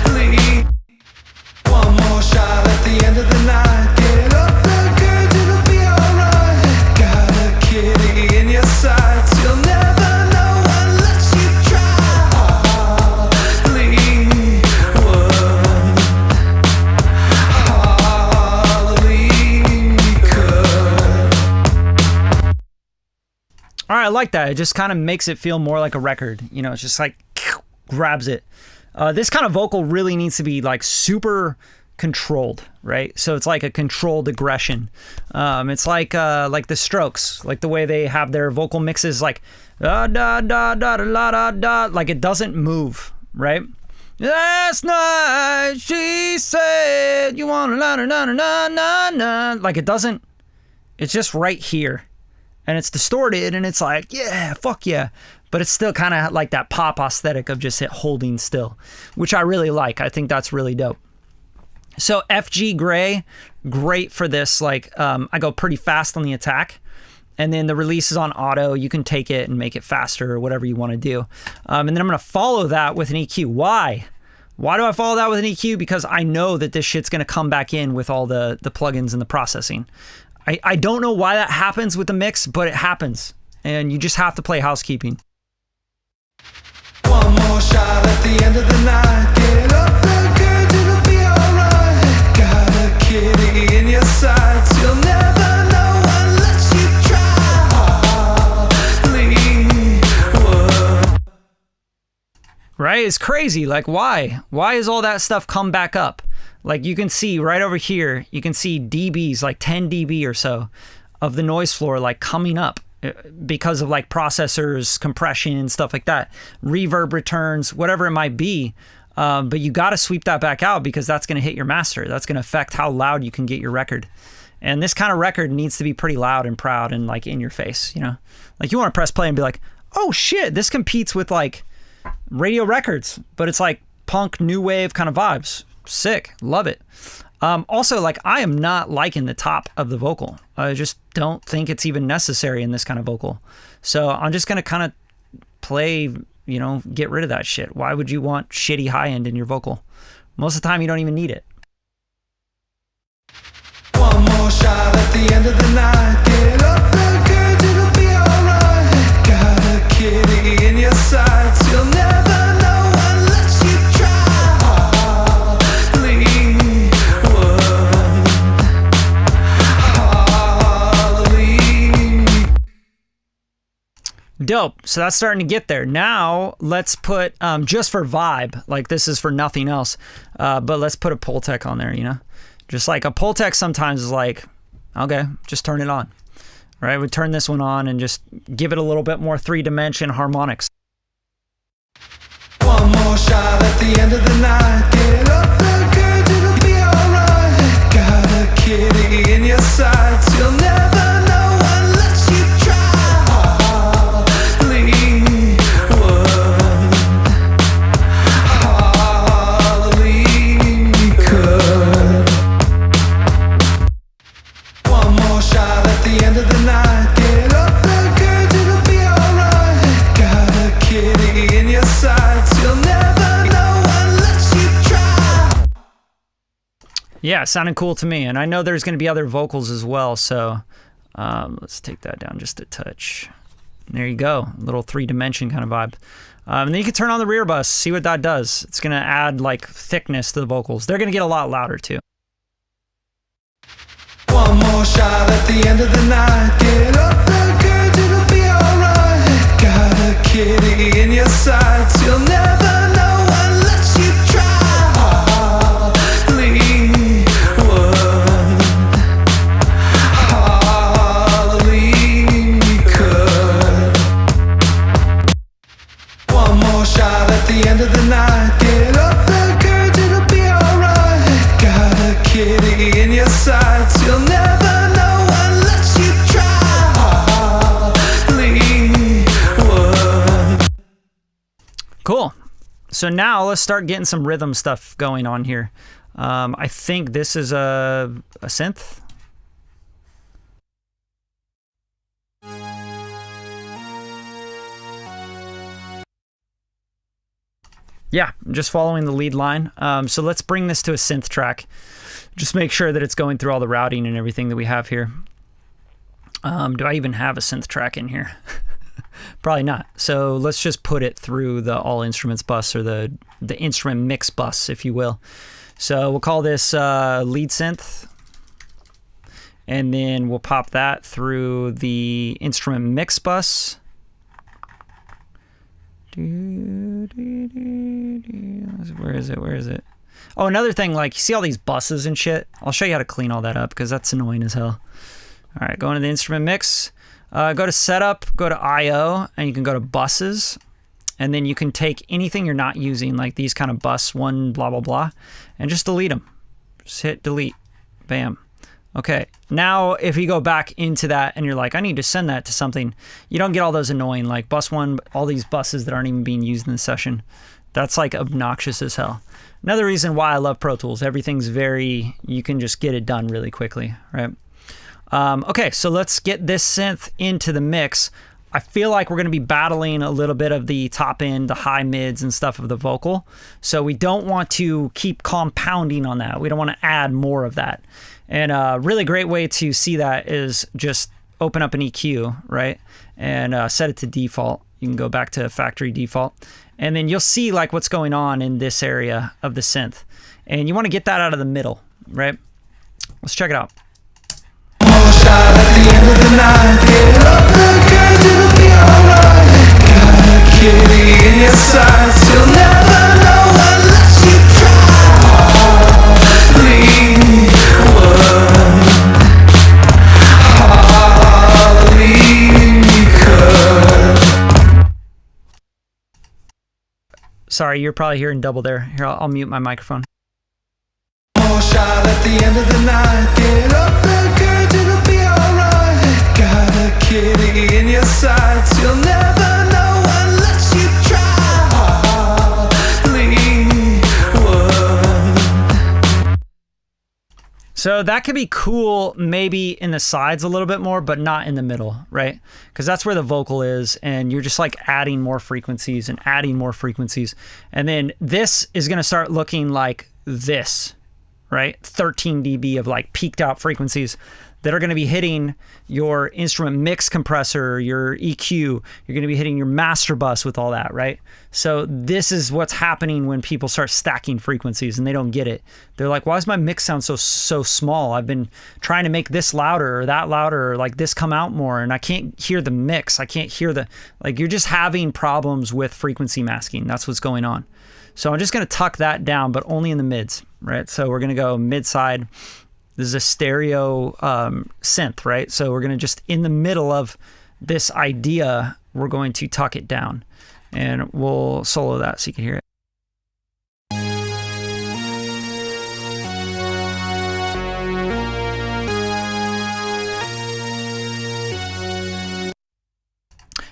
Hollywood. One more shot at the end of the night. Get up and good, it'll be alright. Got a kitty in your sights. You'll never know unless you try. Hollywood. All right, I like that. It just kind of makes it feel more like a record. You know, it's just like grabs it. This kind of vocal really needs to be like super controlled, right? So it's like a controlled aggression. It's like the Strokes, like the way they have their vocal mixes, like da da da da da da da, like it doesn't move, right? Last night she said you want to na na na na na na, like it doesn't. It's just right here. And it's distorted, and it's like, yeah, fuck yeah. But it's still kind of like that pop aesthetic of just it holding still, which I really like. I think that's really dope. So FG Gray, great for this. Like, I go pretty fast on the attack. And then the release is on auto. You can take it and make it faster or whatever you want to do. And then I'm going to follow that with an EQ. Why? Why do I follow that with an EQ? Because I know that this shit's going to come back in with all the plugins and the processing. I don't know why that happens with the mix, but it happens. And you just have to play housekeeping. One more shot at the end of the night. Get up and good, it'll be alright. Got a kitty in your sights. You'll never know unless you try. Hollywood. Right? It's crazy. Like, why? Why is all that stuff come back up? Like you can see right over here, you can see dBs, like 10 dB or so of the noise floor like coming up because of like processors, compression, and stuff like that. Reverb returns, whatever it might be. But you got to sweep that back out because that's going to hit your master. That's going to affect how loud you can get your record. And this kind of record needs to be pretty loud and proud and like in your face, you know? Like you want to press play and be like, oh shit, this competes with like radio records, but it's like punk, new wave kind of vibes. Sick. Love it. Also, like, I am not liking the top of the vocal. I just don't think it's even necessary in this kind of vocal. So I'm just going to kind of play, you know, get rid of that shit. Why would you want shitty high end in your vocal? Most of the time, you don't even need it. One more shot at the end of the night. Get up and good, it'll be alright. Got a kitty in your sights. You'll never know unless you try. Dope. So that's starting to get there. Now let's put, just for vibe, like this is for nothing else, but let's put a Pultec on there, you know? Just like a Pultec sometimes is like, okay, just turn it on. Right? We turn this one on and just give it a little bit more 3-dimension harmonics. One more shot at the end of the night. Get up and good, it'll be alright. Got a kitty in your sights. You'll never know unless you try. One more shot at the end of the night. Get up and good, it'll be alright. Yeah, it sounded cool to me. And I know there's going to be other vocals as well. So let's take that down just a touch. There you go. A little 3-dimension kind of vibe. And then you can turn on the rear bus, see what that does. It's going to add like thickness to the vocals. They're going to get a lot louder too. One more shot at the end of the night. Get up there, girl, it'll be alright. Got a kitty in your sights. You'll never know unless you try. Hollywood, Hollywood. One more shot at the end of the night. Get up there, girl, it'll be alright. Got a kitty in your sights. You'll never know unless you try. Hollywood. Cool. So now let's start getting some rhythm stuff going on here. I think this is a synth. Yeah, I'm just following the lead line. So let's bring this to a synth track. Just make sure that it's going through all the routing and everything that we have here. Do I even have a synth track in here? Probably not. So let's just put it through the all instruments bus, or the instrument mix bus, if you will. So we'll call this lead synth. And then we'll pop that through the instrument mix bus. Where is it? Where is it? Oh, another thing, like, you see all these buses and shit? I'll show you how to clean all that up, because that's annoying as hell. All right, go into the instrument mix. Go to setup, go to I/O, and you can go to buses. And then you can take anything you're not using, like these kind of bus one, blah, blah, blah, and just delete them. Just hit delete. Bam. Okay, now if you go back into that and you're like, I need to send that to something, you don't get all those annoying, like bus one, all these buses that aren't even being used in the session. That's like obnoxious as hell. Another reason why I love Pro Tools, everything's you can just get it done really quickly, right? Okay, so let's get this synth into the mix. I feel like we're going to be battling a little bit of the top end, the high mids and stuff of the vocal. So we don't want to keep compounding on that. We don't want to add more of that. And a really great way to see that is just open up an EQ, right? And set it to default. You can go back to factory default. And then you'll see like what's going on in this area of the synth. And you want to get that out of the middle, right? Let's check it out. Shot at the end of the night. Get up there, girl, it'll be alright. Got a kitty in your sights. You'll never know unless you try. Hollywood, Hollywood. Sorry, you're probably hearing double there. Here, I'll mute my microphone. More shot at the end of the night. Get up there, girl, it'll be alright. Got a kitty in your sights. You'll never know unless you try. Hollywood. So that could be cool maybe in the sides a little bit more, but not in the middle, right? Because that's where the vocal is, and you're just like adding more frequencies and adding more frequencies. And then this is going to start looking like this, right? 13 dB of like peaked out frequencies that are going to be hitting your instrument mix compressor, your EQ. You're going to be hitting your master bus with all that, right? So this is what's happening when people start stacking frequencies and they don't get it. They're like, why does my mix sound so small? I've been trying to make this louder or that louder, or like this come out more, and I can't hear the mix. I can't hear like you're just having problems with frequency masking. That's what's going on. So I'm just going to tuck that down, but only in the mids, right? So we're going to go mid side. This is a stereo synth, right? So we're going to just, in the middle of this idea, we're going to tuck it down. And we'll solo that so you can hear it.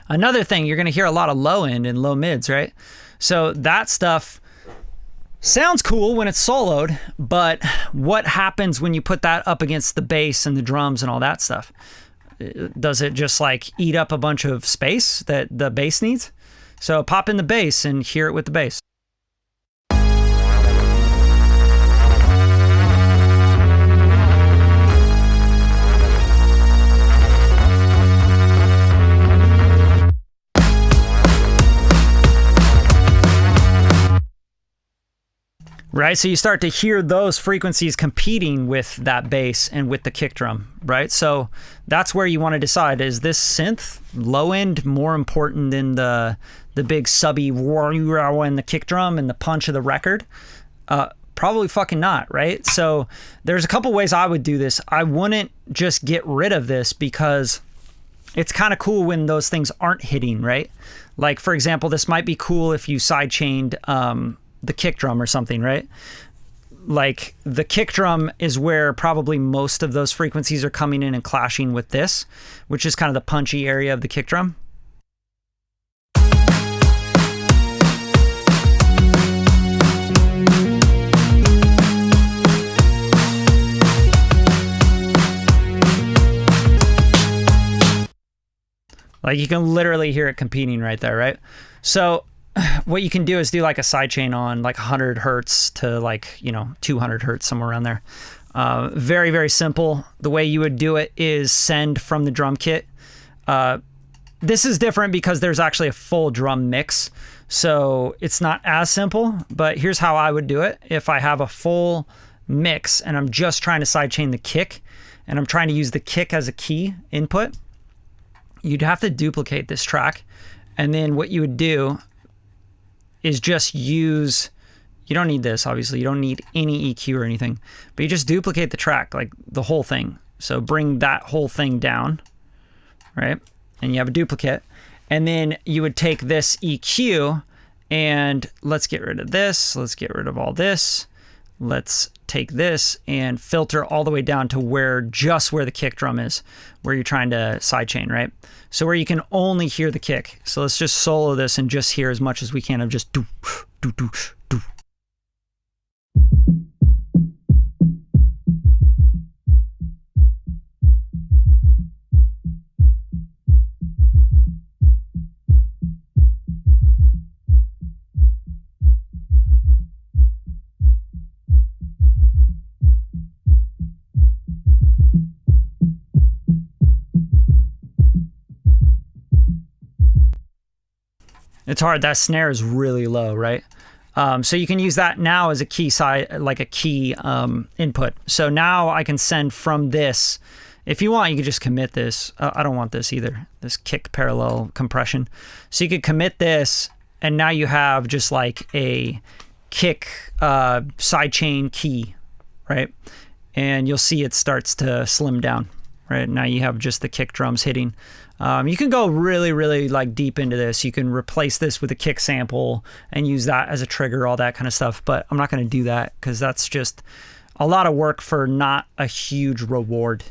Another thing, you're going to hear a lot of low end and low mids, right? So that stuff sounds cool when it's soloed, but what happens when you put that up against the bass and the drums and all that stuff? Does it just like eat up a bunch of space that the bass needs? So pop in the bass and hear it with the bass. right? So you start to hear those frequencies competing with that bass and with the kick drum, right? So that's where you want to decide, is this synth low end more important than the big subby and the kick drum and the punch of the record? Probably fucking not, right? So there's a couple ways I would do this. I wouldn't just get rid of this because it's kind of cool when those things aren't hitting, right? Like, for example, this might be cool if you sidechained the kick drum or something, right? Like, the kick drum is where probably most of those frequencies are coming in and clashing with this, which is kind of the punchy area of the kick drum. Like, you can literally hear it competing right there, right? So what you can do is do like a sidechain on like 100 hertz to like, 200 hertz, somewhere around there. Very, very simple. The way you would do it is send from the drum kit. This is different because there's actually a full drum mix. So it's not as simple, but here's how I would do it. If I have a full mix and I'm just trying to sidechain the kick and I'm trying to use the kick as a key input, you'd have to duplicate this track. And then what you would do is just use, you don't need this, obviously, you don't need any EQ or anything, but you just duplicate the track, like the whole thing. So bring that whole thing down, right? And you have a duplicate. And then you would take this EQ and let's get rid of this. Let's get rid of all this. Let's take this and filter all the way down to just where the kick drum is, where you're trying to sidechain, right? So where you can only hear the kick. So let's just solo this and just hear as much as we can of just do, do, do, do. It's hard. That snare is really low, right? So you can use that now as a key input. So now I can send from this. If you want, you could just commit this. I don't want this either, this kick parallel compression. So you could commit this, and now you have just like a kick sidechain key, right? And you'll see it starts to slim down, right? Now you have just the kick drums hitting. You can go really, really like deep into this. You can replace this with a kick sample and use that as a trigger, all that kind of stuff. But I'm not going to do that because that's just a lot of work for not a huge reward.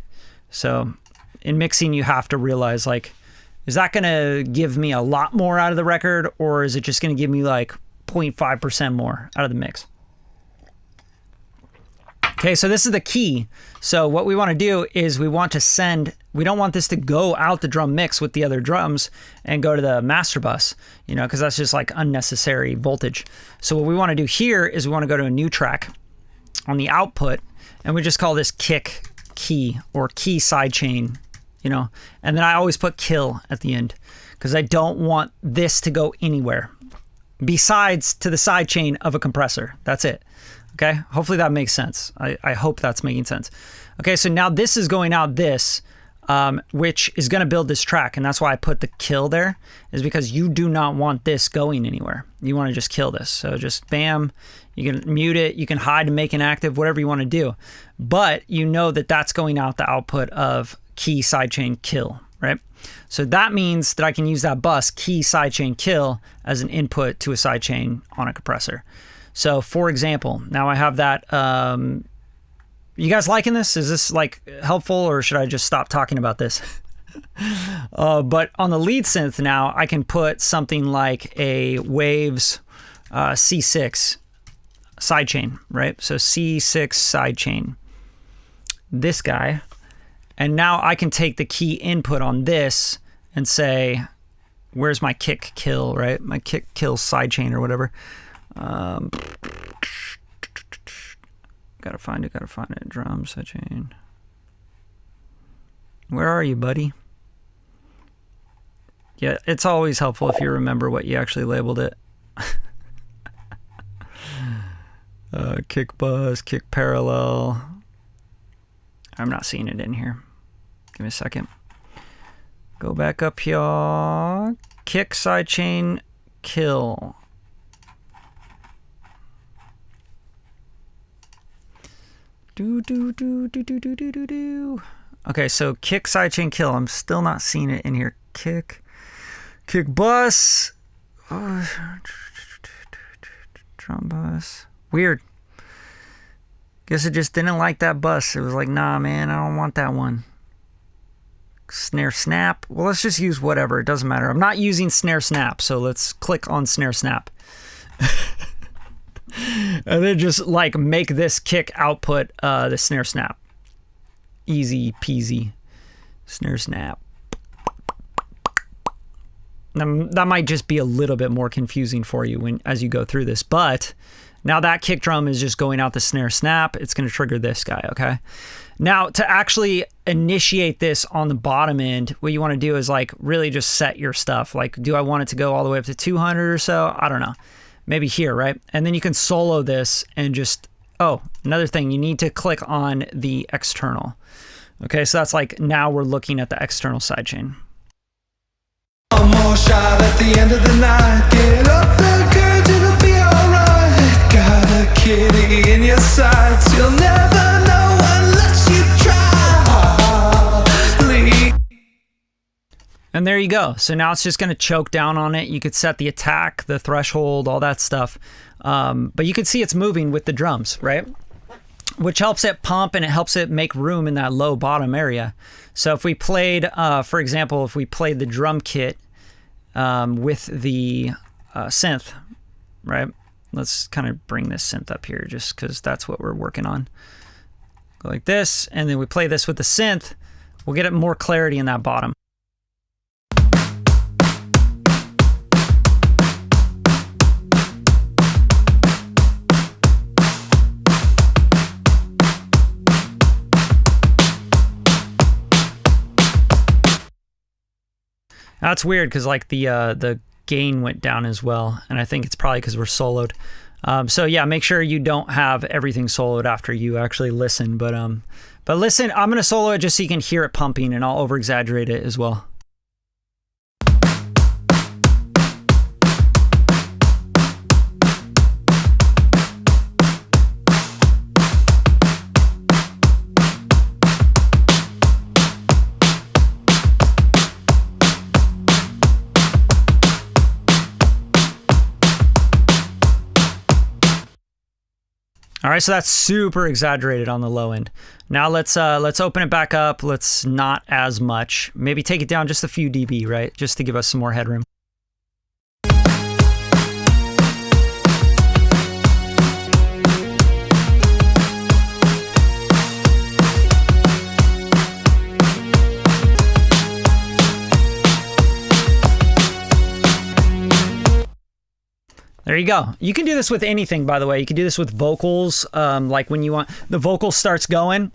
So in mixing, you have to realize, like, is that going to give me a lot more out of the record, or is it just going to give me like 0.5% more out of the mix? Okay, so this is the key. So what we want to do is we want to send, we don't want this to go out the drum mix with the other drums and go to the master bus, because that's just like unnecessary voltage. So what we want to do here is we want to go to a new track on the output, and we just call this kick key or key sidechain, and then I always put kill at the end because I don't want this to go anywhere besides to the sidechain of a compressor. That's it. Okay, hopefully that makes sense. I hope that's making sense. Okay, so now this is going out this, which is going to build this track, and that's why I put the kill there, is because you do not want this going anywhere. You want to just kill this. So just bam, you can mute it, you can hide and make inactive, whatever you want to do. But you know that that's going out the output of key sidechain kill, right? So that means that I can use that bus key sidechain kill as an input to a sidechain on a compressor. So for example, now I have that, you guys liking this? Is this like helpful, or should I just stop talking about this? But on the lead synth now, I can put something like a Waves C6 sidechain, right? So C6 sidechain, this guy. And now I can take the key input on this and say, where's my kick kill, right? My kick kill sidechain or whatever. Gotta find it. Drum sidechain. Where are you, buddy? Yeah, it's always helpful if you remember what you actually labeled it. Kick buzz, kick parallel. I'm not seeing it in here. Give me a second. Go back up here. Kick, sidechain, kill. Do. Okay, so kick, sidechain, kill. I'm still not seeing it in here. Kick bus. Drum bus. Weird. Guess it just didn't like that bus. It was like, nah, man, I don't want that one. Snare snap. Well, let's just use whatever. It doesn't matter. I'm not using snare snap, so let's click on snare snap. And then just like make this kick output the snare snap. Easy peasy. Snare snap. That might just be a little bit more confusing for you as you go through this, but now that kick drum is just going out the snare snap. It's going to trigger this guy, okay? Now, to actually initiate this on the bottom end, what you want to do is like really just set your stuff. Like, do I want it to go all the way up to 200 or so? I don't know. Maybe here, right? And then you can solo this and just, oh, another thing, you need to click on the external. Okay, so that's like, now we're looking at the external sidechain. One more shot at the end of the night. Get up and girl, it'll be alright. Got a kitty in your sights. You'll never know unless you try. And there you go. So now it's just going to choke down on it. You could set the attack, the threshold, all that stuff. But you can see it's moving with the drums, right? Which helps it pump and it helps it make room in that low bottom area. So if we played, for example, if we played the drum kit with the synth, right? Let's kind of bring this synth up here just because that's what we're working on. Go like this, and then we play this with the synth. We'll get it more clarity in that bottom. That's weird because like the gain went down as well, and I think it's probably because we're soloed. So yeah, make sure you don't have everything soloed after you actually listen. But listen, I'm gonna solo it just so you can hear it pumping, and I'll over exaggerate it as well. All right, so that's super exaggerated on the low end. Now let's open it back up. Let's not as much. Maybe take it down just a few dB, right? Just to give us some more headroom. There you go. You can do this with anything, by the way. You can do this with vocals, like when you want the vocal starts going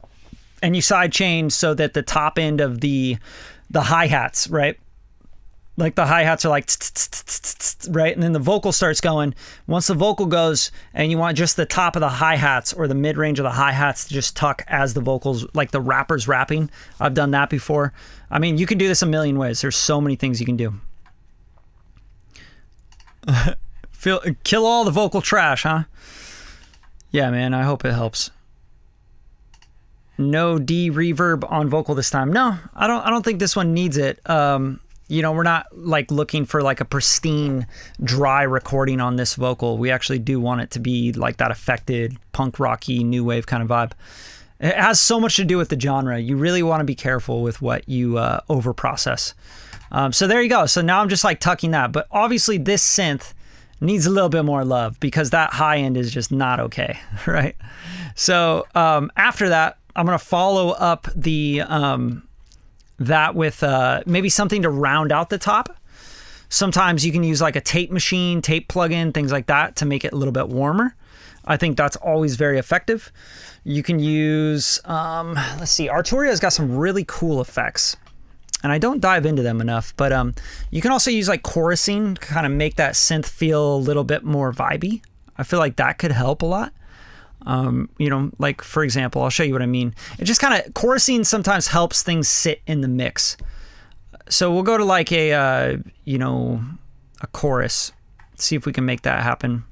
and you sidechain so that the top end of the hi-hats, right? Like the hi-hats are like, right? And then the vocal starts going. Once the vocal goes and you want just the top of the hi-hats or the mid-range of the hi-hats to just tuck as the vocals, like the rapper's rapping. I've done that before. I mean, you can do this a million ways. There's so many things you can do. Kill all the vocal trash, huh? Yeah, man, I hope it helps. No D reverb on vocal this time. No, I don't think this one needs it. You know, we're not like looking for like a pristine dry recording on this vocal. We actually do want it to be like that affected punk rocky new wave kind of vibe. It has so much to do with the genre. You really want to be careful with what you over process. So there you go. So now I'm just like tucking that, but obviously this synth needs a little bit more love because that high end is just not okay, right? So after that, I'm gonna follow up the that with maybe something to round out the top. Sometimes you can use like a tape machine, tape plugin, things like that to make it a little bit warmer. I think that's always very effective. You can use, let's see, Arturia's got some really cool effects. And I don't dive into them enough, but you can also use like chorusing to kind of make that synth feel a little bit more vibey. I feel like that could help a lot. You know, like for example, I'll show you what I mean. It just kind of, chorusing sometimes helps things sit in the mix. So we'll go to like a, you know, a chorus. See if we can make that happen.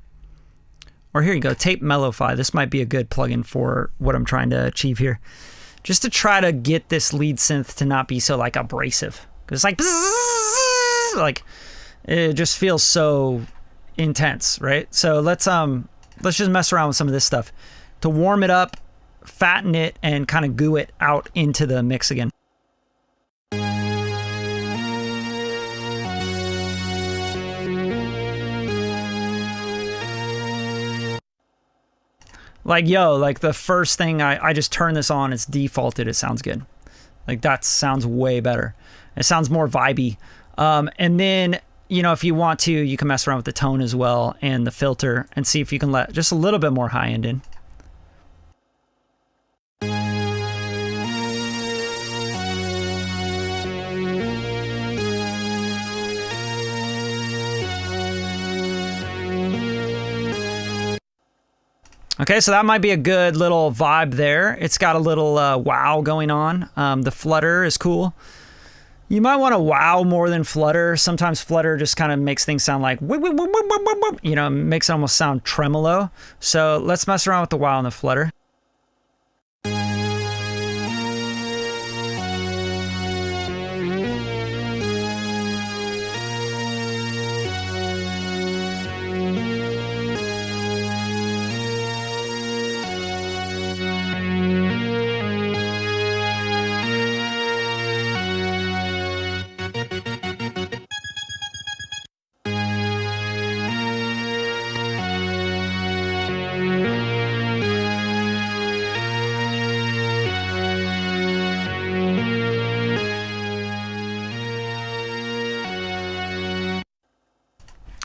Or here you go, Tape Mellowify. This might be a good plugin for what I'm trying to achieve here. Just to try to get this lead synth to not be so like abrasive. Because it's like it just feels so intense, right? So let's just mess around with some of this stuff to warm it up, fatten it, and kind of goo it out into the mix again. Like, yo, like the first thing I just turn this on, it's defaulted, it sounds good. Like that sounds way better. It sounds more vibey. And then, you know, if you want to, you can mess around with the tone as well and the filter and see if you can let just a little bit more high end in. Okay, so that might be a good little vibe there. It's got a little wow going on. The flutter is cool. You might want to wow more than flutter. Sometimes flutter just kind of makes things sound like, you know, makes it almost sound tremolo. So let's mess around with the wow and the flutter.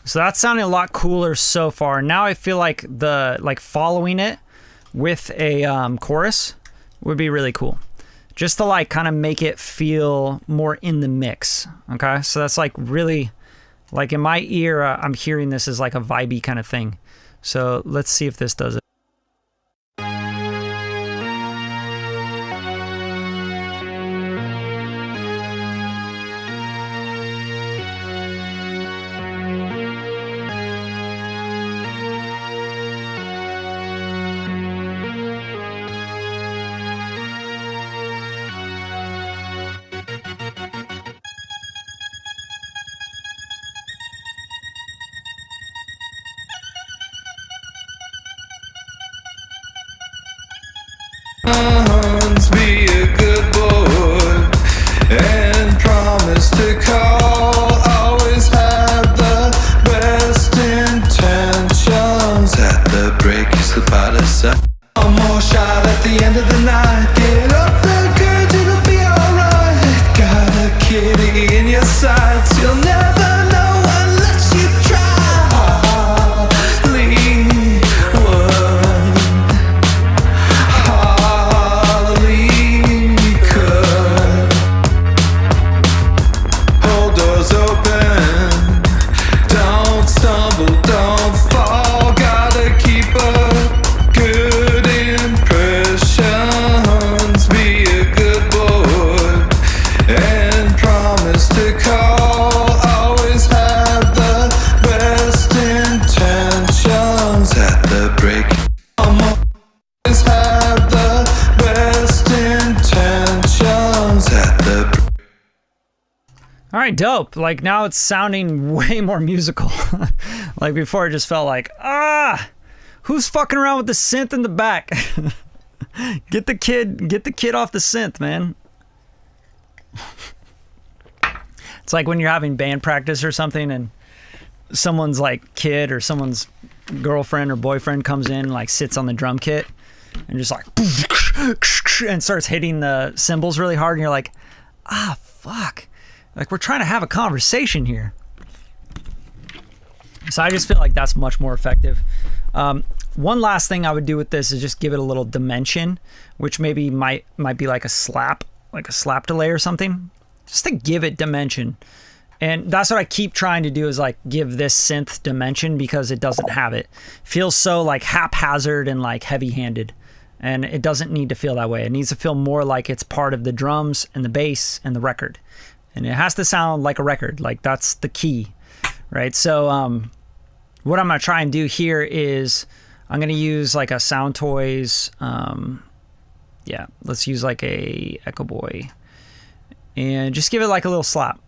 So that's sounding a lot cooler so far. Now I feel like following it with a chorus would be really cool. Just to like kind of make it feel more in the mix. Okay, so that's like really, like in my ear, I'm hearing this as like a vibey kind of thing. So let's see if this does it. Be a good boy and promise to call. Always have the best intentions. At the break, you slip out of sight. One more shot at the end of the night. Get up and good, it'll be alright. Got a kitty in your sights. You'll never know unless you try. All right, dope. Like now it's sounding way more musical. Like before it just felt like, who's fucking around with the synth in the back? Get the kid off the synth, man. It's like when you're having band practice or something and someone's like kid or someone's girlfriend or boyfriend comes in and like sits on the drum kit and just like and starts hitting the cymbals really hard and you're like, fuck. Like we're trying to have a conversation here. So I just feel like that's much more effective. One last thing I would do with this is just give it a little dimension, which maybe might be like a slap delay or something, just to give it dimension. And that's what I keep trying to do, is like give this synth dimension, because it doesn't have it. Feels so like haphazard and like heavy-handed. And it doesn't need to feel that way. It needs to feel more like it's part of the drums and the bass and the record. And it has to sound like a record. Like, that's the key, right? So what I'm going to try and do here is I'm going to use like a Sound Toys. Yeah, let's use like a Echo Boy. And just give it like a little slap.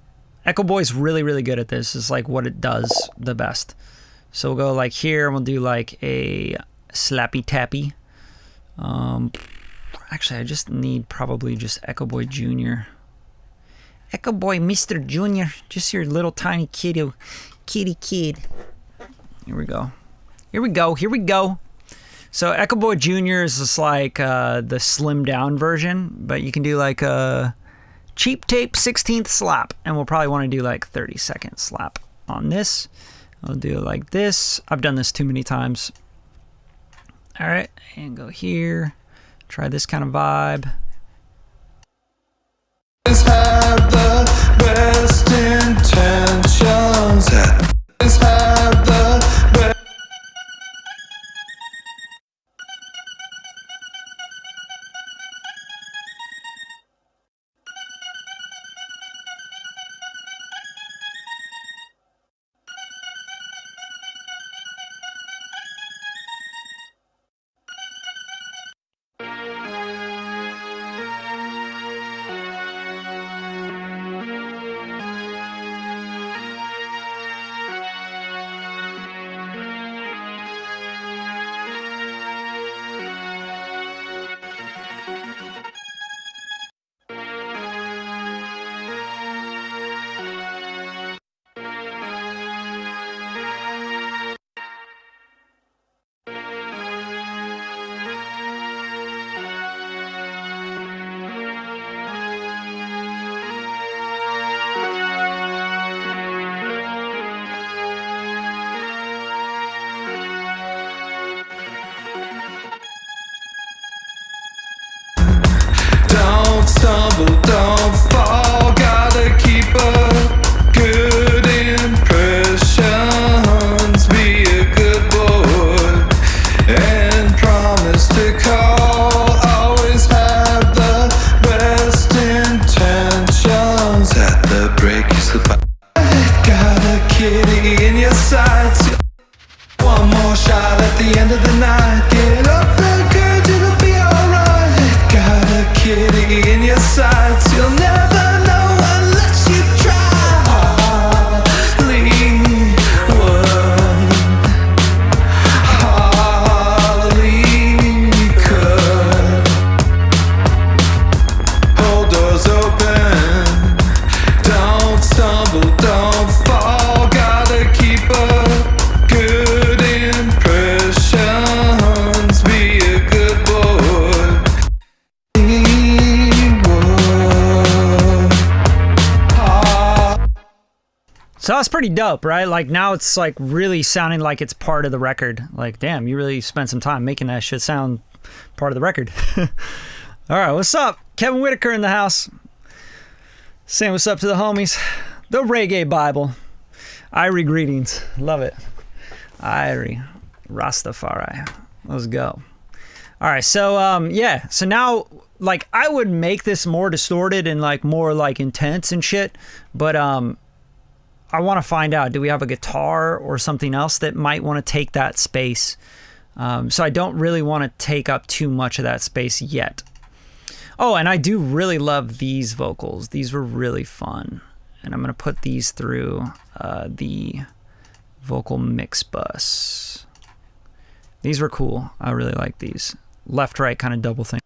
Echo Boy's really, really good at this. It's like what it does the best. So we'll go like here, and we'll do like a slappy tappy. Actually, I just need probably just Echo Boy Jr. Echo Boy Mr. Jr. Just your little tiny kitty kid. Here we go. Here we go. Here we go. So Echo Boy Jr. is just like the slimmed down version, but you can do like a cheap tape 16th slap, and we'll probably want to do like 30-second slap on this. I'll do it like this. I've done this too many times. All right, and go here. Try this kind of vibe. Have the best intentions. Have the best. Don't stumble, don't fall, gotta keep up good impressions. Be a good boy and promise to call. Always have the best intentions. At the break, you slip out. Got a kitty in your sights. One more shot at the end of the night. Get up and good, it'll be alright. Got a kitty in your sights. You'll never know unless you try. Hollywood, Hollywood. Hold doors open. Don't stumble, don't fall. Gotta keep up good impressions. Be a good boy. So that's pretty dope, right? Like, now it's like really sounding like it's part of the record. Like, damn, you really spent some time making that shit sound part of the record. All right, what's up? Kevin Whitaker in the house. Saying what's up to the homies. The Reggae Bible. Irie greetings. Love it. Irie. Rastafari. Let's go. All right, so yeah. So now, like, I would make this more distorted and like more like intense and shit, but I want to find out, do we have a guitar or something else that might want to take that space? So I don't really want to take up too much of that space yet. Oh, and I do really love these vocals. These were really fun. And I'm going to put these through the vocal mix bus. These were cool. I really like these. Left-right kind of double thing.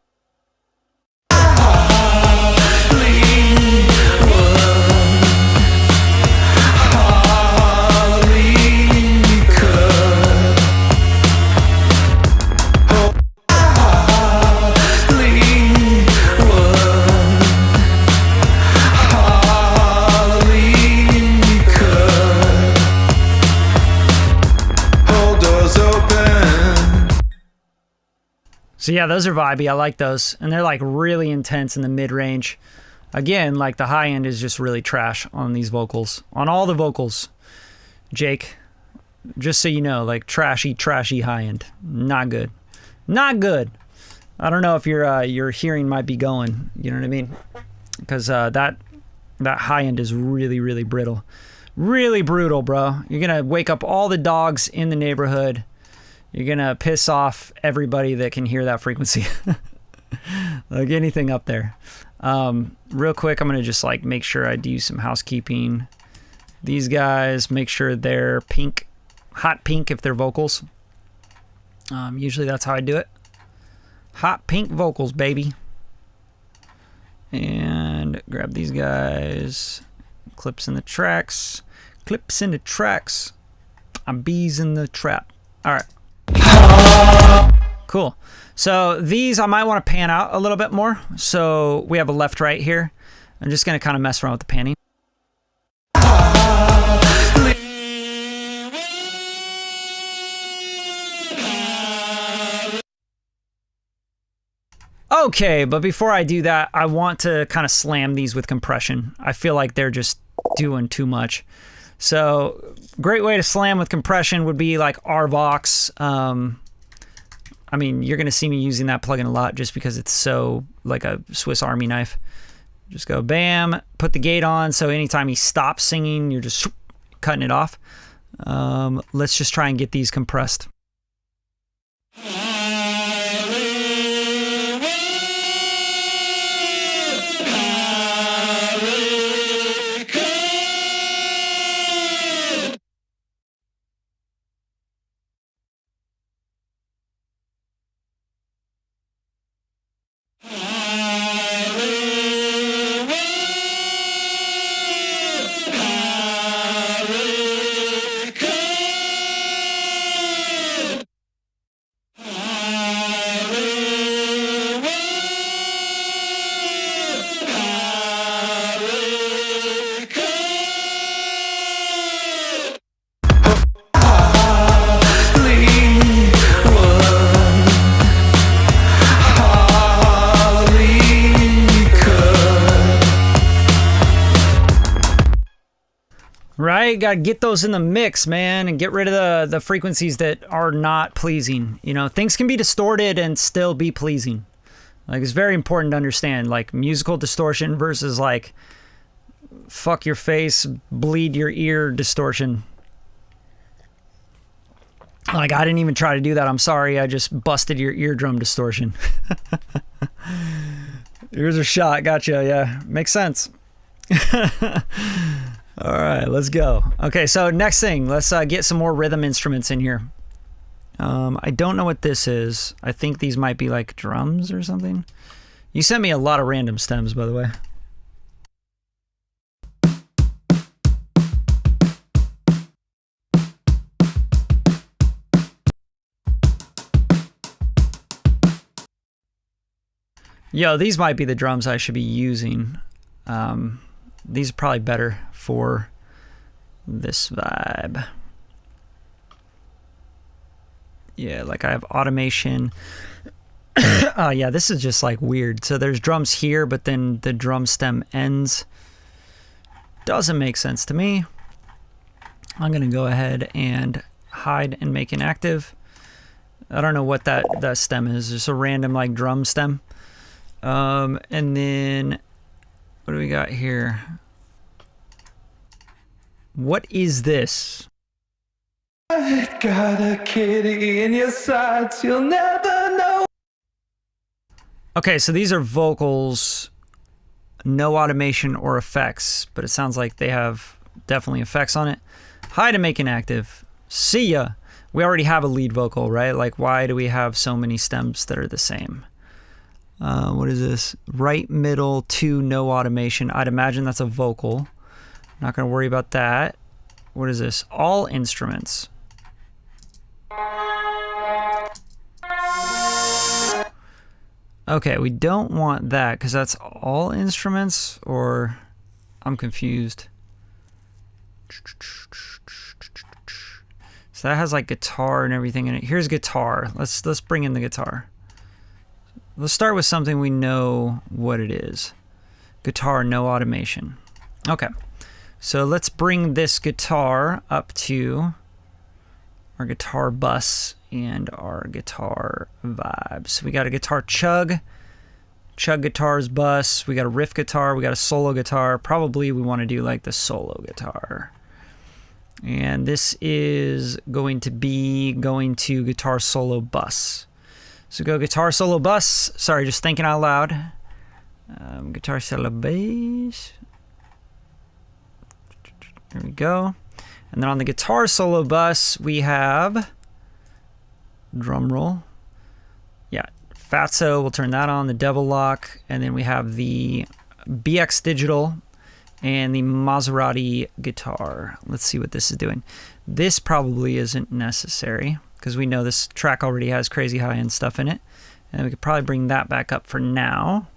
So yeah, those are vibey. I like those. And they're like really intense in the mid-range. Again, like the high end is just really trash on these vocals. On all the vocals, Jake. Just so you know, like trashy high end. Not good. Not good. I don't know if your hearing might be going. You know what I mean? Because that high end is really brittle. Really brutal, bro. You're going to wake up all the dogs in the neighborhood. You're going to piss off everybody that can hear that frequency. Like anything up there. Real quick, I'm going to just like make sure I do some housekeeping. These guys, make sure they're pink. Hot pink if they're vocals. Usually that's how I do it. Hot pink vocals, baby. And grab these guys. Clips in the tracks. Clips in the tracks. I'm bees in the trap. All right. Cool. So these I might want to pan out a little bit more. So we have a left right here. I'm just going to kind of mess around with the panning. Okay, but before I do that, I want to kind of slam these with compression. I feel like they're just doing too much. So, great way to slam with compression would be like RVox. I mean, you're going to see me using that plugin a lot just because it's so like a Swiss Army knife. Just go bam, put the gate on, so anytime he stops singing, you're just cutting it off. Let's just try and get these compressed. Right? Got to get those in the mix, man, and get rid of the frequencies that are not pleasing. You know, things can be distorted and still be pleasing. Like, it's very important to understand, like, musical distortion versus, like, fuck your face, bleed your ear distortion. Like, I didn't even try to do that. I'm sorry. I just busted your eardrum distortion. Ears are shot. Gotcha. Yeah. Makes sense. All right, let's go. Okay, so next thing, let's get some more rhythm instruments in here. I don't know what this is. I think these might be like drums or something. You sent me a lot of random stems, by the way. Yo, these might be the drums I should be using. These are probably better for this vibe. Yeah, like I have automation. Oh yeah, this is just like weird. So there's drums here, but then the drum stem ends. Doesn't make sense to me. I'm gonna go ahead and hide and make inactive. I don't know what that stem is. Just a random like drum stem. And then what do we got here? What is this? Got a kitty in your sights, you'll never know. Okay, so these are vocals, no automation or effects, but it sounds like they have definitely effects on it. Hide and make inactive. See ya. We already have a lead vocal, right? Like, why do we have so many stems that are the same? What is this? Right middle to no automation. I'd imagine that's a vocal. Not going to worry about that. What is this? All instruments. Okay, we don't want that because that's all instruments, or I'm confused. So that has like guitar and everything in it. Here's guitar. Let's bring in the guitar. Let's start with something we know what it is. Guitar, no automation. Okay. So let's bring this guitar up to our guitar bus and our guitar vibes. We got a guitar chug guitars bus. We got a riff guitar. We got a solo guitar. Probably we want to do like the solo guitar. And this is going to be going to guitar solo bus. So go guitar solo bus. Sorry, just thinking out loud. Guitar solo bass. There we go. And then on the guitar solo bus, we have, drum roll. Yeah, Fatso, we'll turn that on, the Devil Lock. And then we have the BX Digital and the Maserati guitar. Let's see what this is doing. This probably isn't necessary because we know this track already has crazy high-end stuff in it. And we could probably bring that back up for now.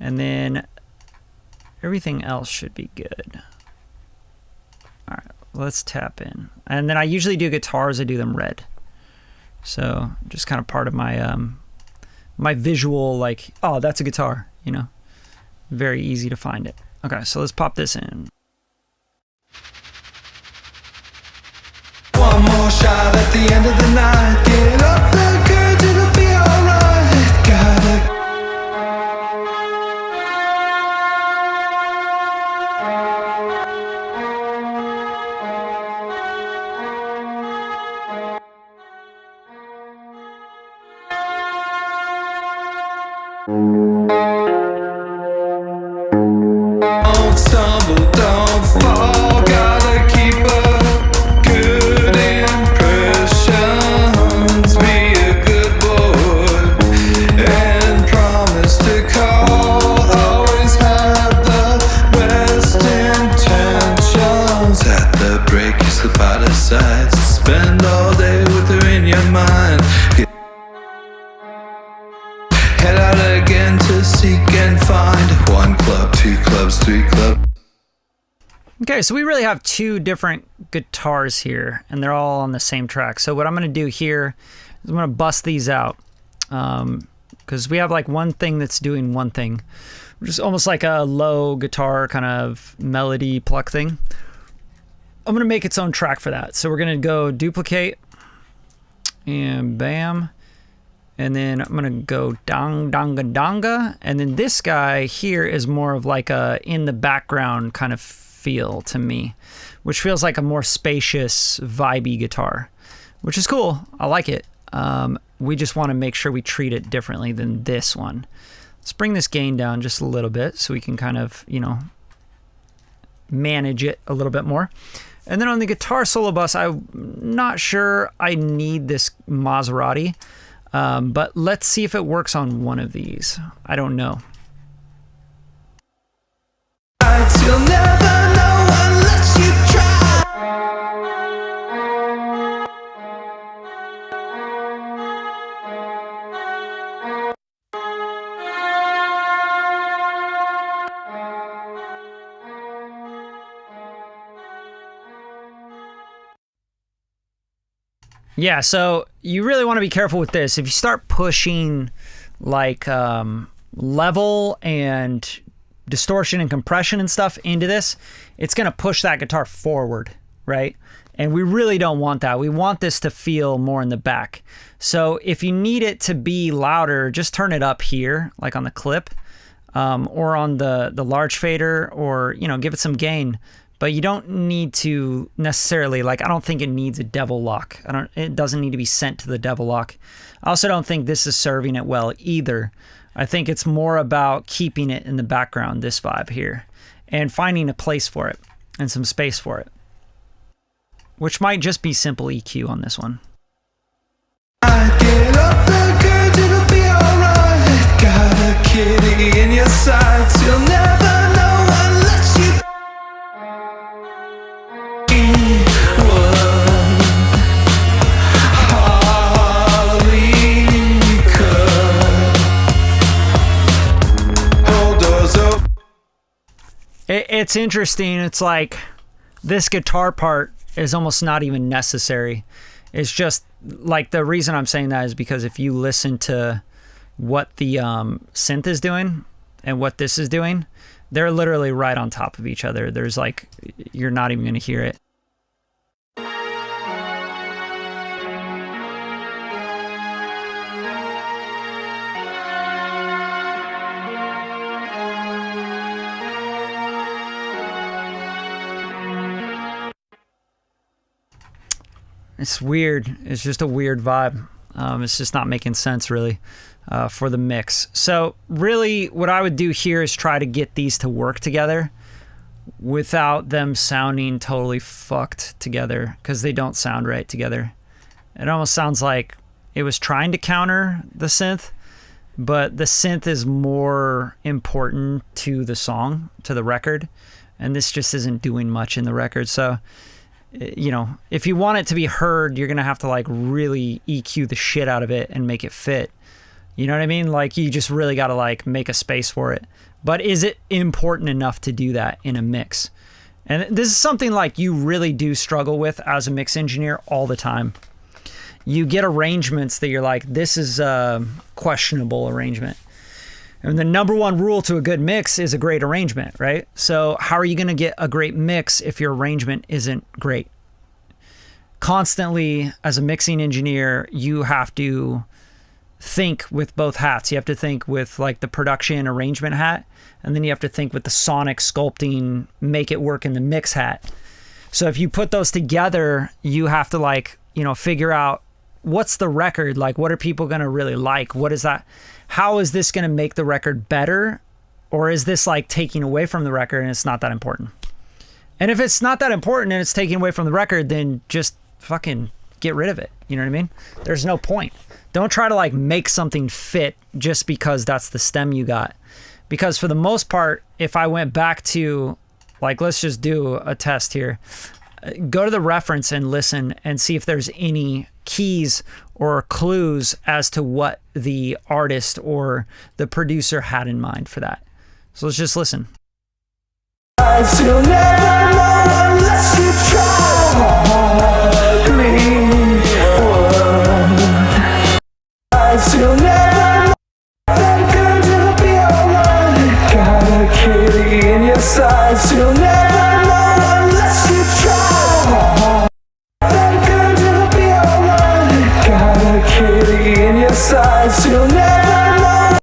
And then everything else should be good. All right, let's tap in. And then I usually do guitars, I do them red. So just kind of part of my my visual, like, oh, that's a guitar, you know. Very easy to find it. Okay, so let's pop this in. One more shot at the end of the night. Get up and good, it'll be alright. Gotta don't stumble, don't fall. Gotta keep up good impressions. Be a good boy and promise to call. Always have the best intentions. At the break, you slip out of sight. Spend all day with her in your mind. Head out again to seek and find. 1 club, 2 clubs, 3 clubs. Okay, so we really have 2 different guitars here, and they're all on the same track. So what I'm going to do here is I'm going to bust these out, because we have like one thing that's doing one thing, which is almost like a low guitar kind of melody pluck thing. I'm going to make its own track for that. So we're going to go duplicate, and bam. And then I'm gonna go dong, donga, donga. And then this guy here is more of like a in the background kind of feel to me, which feels like a more spacious, vibey guitar, which is cool. I like it. We just wanna make sure we treat it differently than this one. Let's bring this gain down just a little bit so we can kind of, you know, manage it a little bit more. And then on the guitar solo bus, I'm not sure I need this Maserati. But let's see if it works on one of these. I don't know. You'll never know unless you try. Yeah, so you really want to be careful with this. If you start pushing like level and distortion and compression and stuff into this, it's going to push that guitar forward, right? And we really don't want that. We want this to feel more in the back. So if you need it to be louder, just turn it up here, like on the clip, or on the large fader, or, you know, give it some gain. But you don't need to necessarily, like, I don't think it needs a devil lock. It doesn't need to be sent to the devil lock. I also don't think this is serving it well either. I think it's more about keeping it in the background, this vibe here, and finding a place for it and some space for it, which might just be simple EQ on this one. Get up and good, it'll be alright. Got a kitty in your sights. You'll never know unless you. It's interesting. It's like this guitar part is almost not even necessary. It's just like, the reason I'm saying that is because if you listen to what the synth is doing and what this is doing, they're literally right on top of each other. There's like, you're not even going to hear it. It's weird. It's just a weird vibe. It's just not making sense really for the mix. So really what I would do here is try to get these to work together without them sounding totally fucked together, because they don't sound right together. It almost sounds like it was trying to counter the synth, but the synth is more important to the song, to the record, and this just isn't doing much in the record. So you know, if you want it to be heard, you're gonna have to like really EQ the shit out of it and make it fit. You know what I mean? Like you just really gotta like make a space for it. But is it important enough to do that in a mix? And this is something like you really do struggle with as a mix engineer all the time. You get arrangements that you're like, this is a questionable arrangement. And the number one rule to a good mix is a great arrangement, right? So how are you going to get a great mix if your arrangement isn't great? Constantly, as a mixing engineer, you have to think with both hats. You have to think with like the production arrangement hat, and then you have to think with the sonic sculpting, make it work in the mix hat. So if you put those together, you have to like, you know, figure out what's the record, like what are people going to really like? What is that? How is this going to make the record better? Or is this like taking away from the record and it's not that important? And if it's not that important and it's taking away from the record, then just fucking get rid of it. You know what I mean? There's no point. Don't try to like make something fit just because that's the stem you got. Because for the most part, if I went back to like, let's just do a test here. Go to the reference and listen and see if there's any keys or clues as to what the artist or the producer had in mind for that. So let's just listen. You'll never know unless you try. Clean world. You'll never know that good will be alright. Got a kitty in your sides. You'll never know unless you try. That good will be alright. Got a kitty in your sides. You'll never know.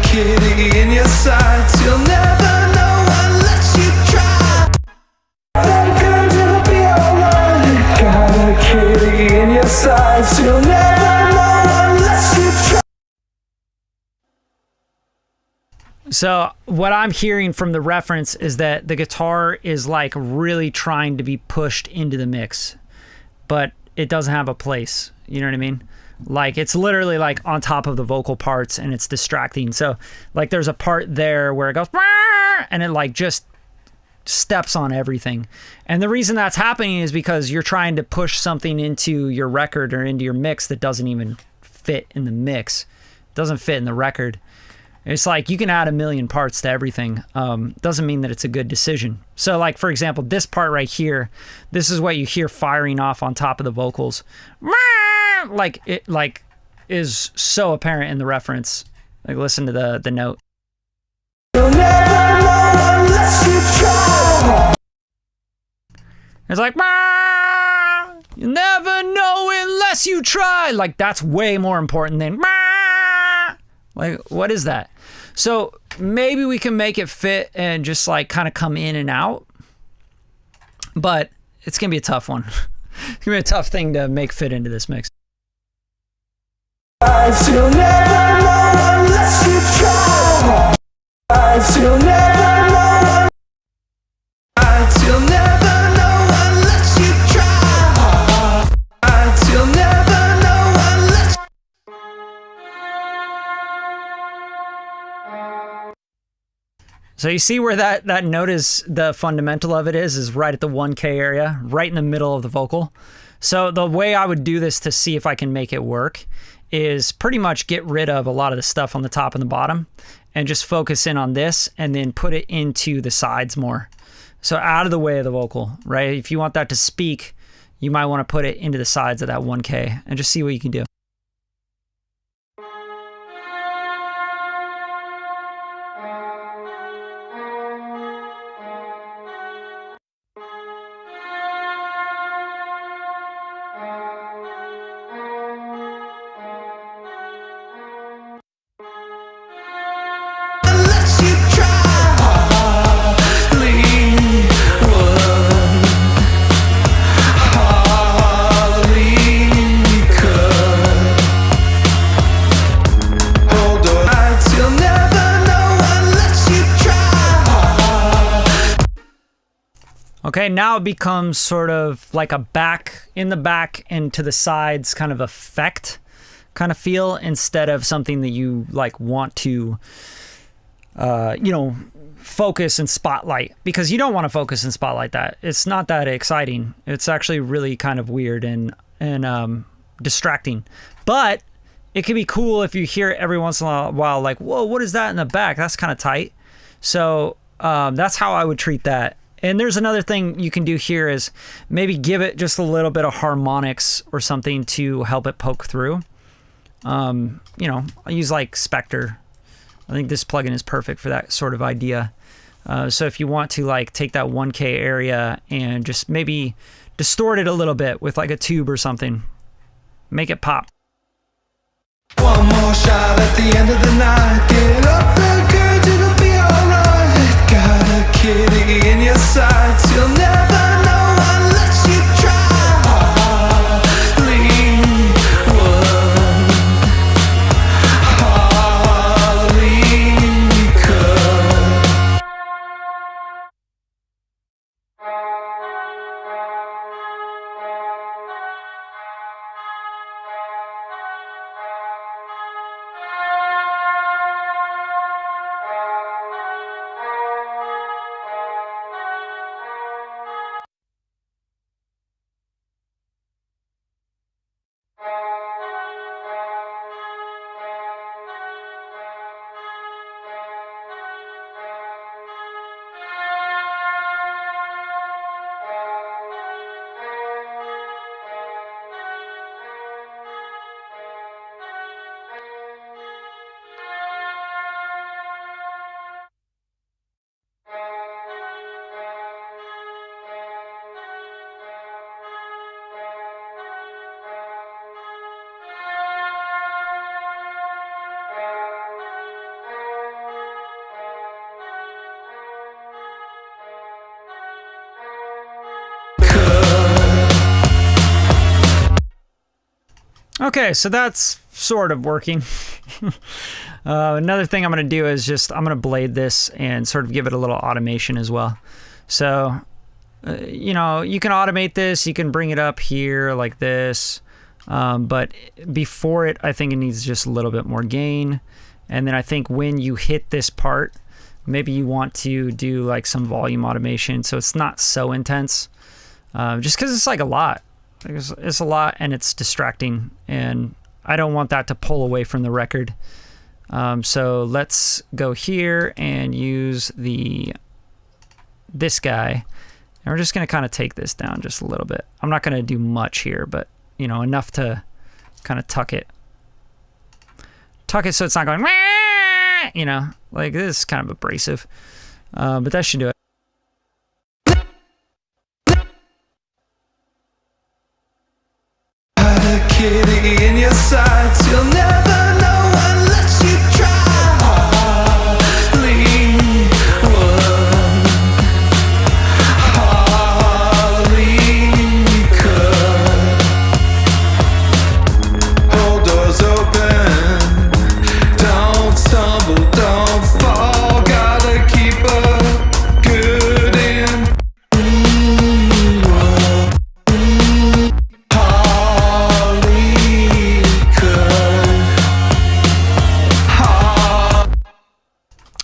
Kitty in your sights, you'll never know unless you try. That girl, you'll be alright. Got a kitty in your sights, you'll never know unless you try. So what I'm hearing from the reference is that the guitar is like really trying to be pushed into the mix, but it doesn't have a place. You know what I mean? Like it's literally like on top of the vocal parts and it's distracting. So like there's a part there where it goes and it like just steps on everything. And the reason that's happening is because you're trying to push something into your record or into your mix that doesn't even fit in the mix. It doesn't fit in the record. It's like you can add a million parts to everything. Doesn't mean that it's a good decision. So like, for example, this part right here, this is what you hear firing off on top of the vocals. Like it like is so apparent in the reference. Like listen to the note. You'll never know unless you try. It's like you never know unless you try. Like that's way more important than like what is that? So maybe we can make it fit and just like kind of come in and out, but it's gonna be a tough one. It's gonna be a tough thing to make fit into this mix. You'll never know unless you try. You'll never know. You'll never know unless you try. You'll never know unless. So you see where that note is, the fundamental of it is right at the 1K area, right in the middle of the vocal. So the way I would do this to see if I can make it work is pretty much get rid of a lot of the stuff on the top and the bottom and just focus in on this and then put it into the sides more. So out of the way of the vocal, right? If you want that to speak, you might want to put it into the sides of that 1K and just see what you can do. Okay, now it becomes sort of like a back in the back and to the sides kind of effect kind of feel, instead of something that you like want to, focus and spotlight, because you don't want to focus and spotlight that. It's not that exciting. It's actually really kind of weird and distracting. But it could be cool if you hear it every once in a while, like, whoa, what is that in the back? That's kind of tight. So that's how I would treat that. And there's another thing you can do here is maybe give it just a little bit of harmonics or something to help it poke through. I use like Spectre. I think this plugin is perfect for that sort of idea. So if you want to like take that 1K area and just maybe distort it a little bit with like a tube or something, make it pop. One more shot at the end of the night. Get up and good, it'll be alright. Got a kitty in your sights, you'll never know unless you try. Okay, so that's sort of working. Another thing I'm going to do is I'm going to blade this and sort of give it a little automation as well. So, you can automate this. You can bring it up here like this. But before it, I think it needs just a little bit more gain. And then I think when you hit this part, maybe you want to do like some volume automation so it's not so intense. Just because it's like a lot. It's a lot and it's distracting, and I don't want that to pull away from the record. So let's go here and use this guy, and we're just going to kind of take this down just a little bit. I'm not going to do much here, but enough to kind of tuck it so it's not going like this is kind of abrasive, but that should do it. Kitty in your sights, you'll never know unless you try. Lean one, Harley cut. Hold doors open, don't stumble, don't fall. Gotta keep a good in.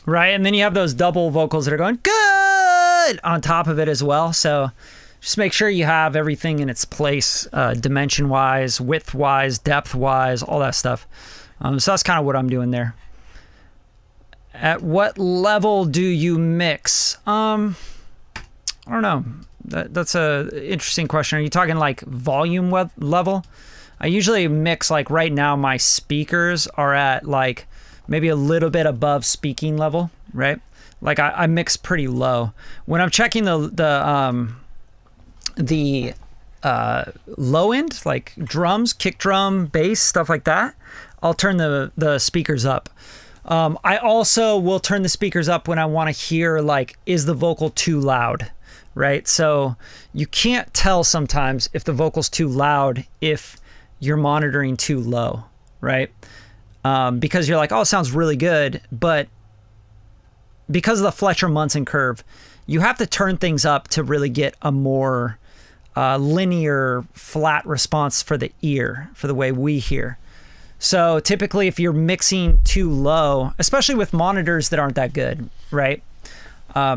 Right, and then you have those double vocals that are going good on top of it as well. So just make sure you have everything in its place, dimension-wise, width-wise, depth-wise, all that stuff. So that's kind of what I'm doing there. At what level do you mix? I don't know. That's a interesting question. Are you talking like volume level? I usually mix like right now my speakers are at like maybe a little bit above speaking level, right? Like I mix pretty low. When I'm checking the low end, like drums, kick drum, bass, stuff like that, I'll turn the speakers up. I also will turn the speakers up when I want to hear like, is the vocal too loud, right? So you can't tell sometimes if the vocal's too loud if you're monitoring too low, right? Because you're like, oh, it sounds really good, but because of the Fletcher-Munson curve, you have to turn things up to really get a more linear, flat response for the ear, for the way we hear. So typically if you're mixing too low, especially with monitors that aren't that good, right?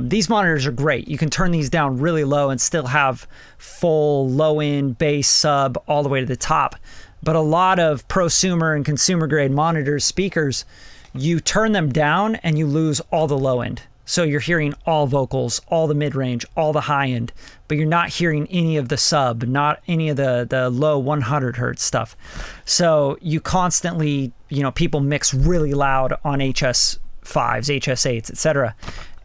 These monitors are great. You can turn these down really low and still have full low end bass sub all the way to the top. But a lot of prosumer and consumer grade monitors, speakers, you turn them down and you lose all the low end. So you're hearing all vocals, all the mid range, all the high end, but you're not hearing any of the sub, not any of the low 100 hertz stuff. So you constantly, people mix really loud on HS5s, HS8s, etc.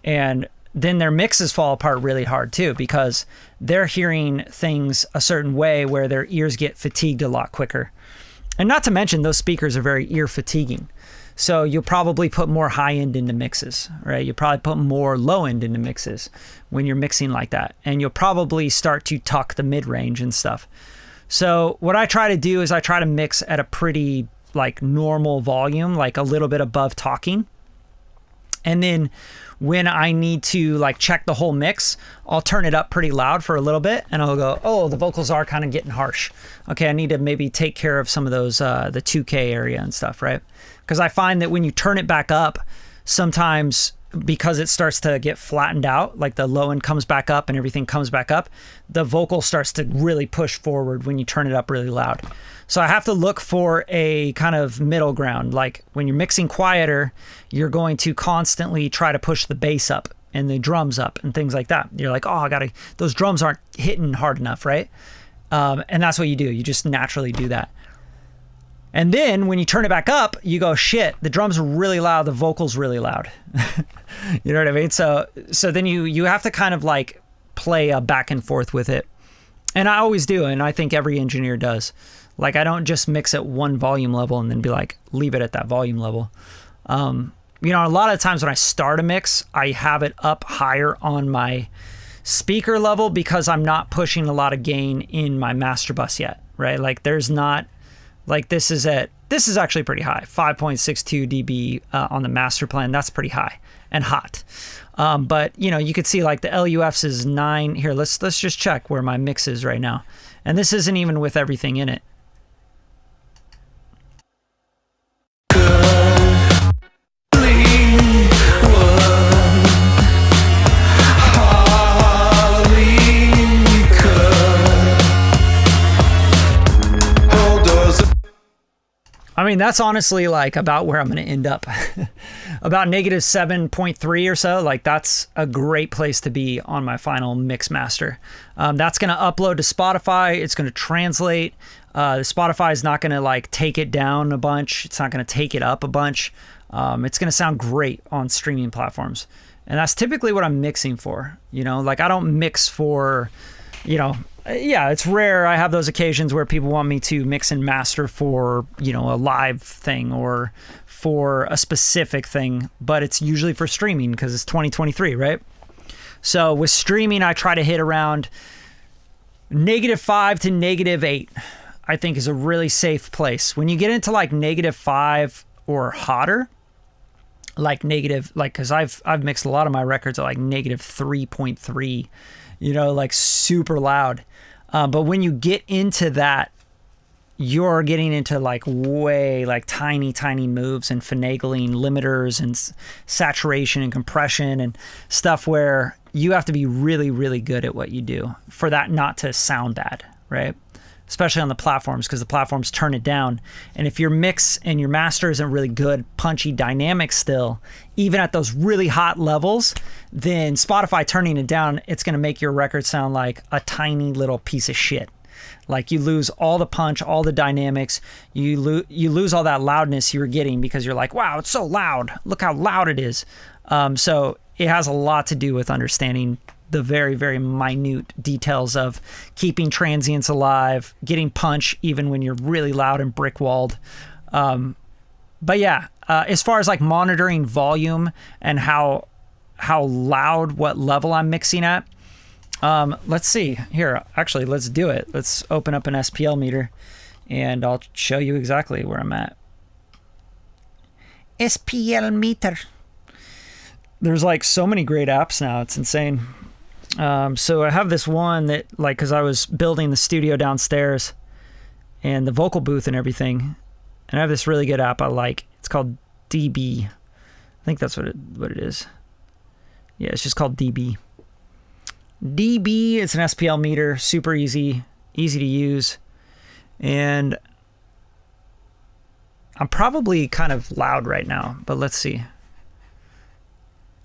And then their mixes fall apart really hard too, because they're hearing things a certain way where their ears get fatigued a lot quicker. And not to mention those speakers are very ear fatiguing. So you'll probably put more high end into mixes, right? You'll probably put more low end into mixes when you're mixing like that. And you'll probably start to tuck the mid range and stuff. So what I try to do is I try to mix at a pretty like normal volume, like a little bit above talking. And then when I need to like check the whole mix, I'll turn it up pretty loud for a little bit and I'll go, oh, the vocals are kind of getting harsh. Okay, I need to maybe take care of some of those, the 2K area and stuff, right? Because I find that when you turn it back up, sometimes because it starts to get flattened out, like the low end comes back up and everything comes back up, the vocal starts to really push forward when you turn it up really loud. So I have to look for a kind of middle ground. Like when you're mixing quieter, you're going to constantly try to push the bass up and the drums up and things like that. You're like, oh, those drums aren't hitting hard enough, right? And that's what you do. You just naturally do that. And then when you turn it back up, you go, shit, the drums are really loud, the vocals really loud. You know what I mean? So then you have to kind of like play a back and forth with it. And I always do, and I think every engineer does. Like I don't just mix at one volume level and then be like, leave it at that volume level. A lot of times when I start a mix, I have it up higher on my speaker level because I'm not pushing a lot of gain in my master bus yet, right? Like there's not, like this is actually pretty high, 5.62 dB on the master plan. That's pretty high and hot. But you could see like the LUFs is 9. Here, let's just check where my mix is right now. And this isn't even with everything in it. I mean, that's honestly like about where I'm going to end up. About negative 7.3 or so. Like that's a great place to be on my final mix master. That's going to upload to Spotify. It's going to translate. Spotify is not going to like take it down a bunch. It's not going to take it up a bunch. It's going to sound great on streaming platforms. And that's typically what I'm mixing for. Like I don't mix for, yeah, it's rare. I have those occasions where people want me to mix and master for, a live thing or for a specific thing, but it's usually for streaming because it's 2023, right? So with streaming, I try to hit around -5 to -8, I think is a really safe place. When you get into like -5 or hotter, because I've mixed a lot of my records at like -3.3, like super loud. But when you get into that, you're getting into like way like tiny moves and finagling limiters and saturation and compression and stuff where you have to be really, really good at what you do for that not to sound bad, right? Especially on the platforms, because the platforms turn it down. And if your mix and your master isn't really good, punchy dynamic still, even at those really hot levels, then Spotify turning it down, it's going to make your record sound like a tiny little piece of shit. Like you lose all the punch, all the dynamics, you lose all that loudness you were getting because you're like, wow, it's so loud. Look how loud it is. So it has a lot to do with understanding the very, very minute details of keeping transients alive, getting punch even when you're really loud and brick-walled. But yeah, as far as like monitoring volume and how loud, what level I'm mixing at, let's see. Here, actually, let's do it. Let's open up an SPL meter and I'll show you exactly where I'm at. SPL meter. There's like so many great apps now. It's insane. So I have this one that, like, because I was building the studio downstairs and the vocal booth and everything, and I have this really good app I like. It's called DB. I think that's what it is. Yeah, it's just called DB. DB, it's an SPL meter, super easy to use. And I'm probably kind of loud right now, but let's see.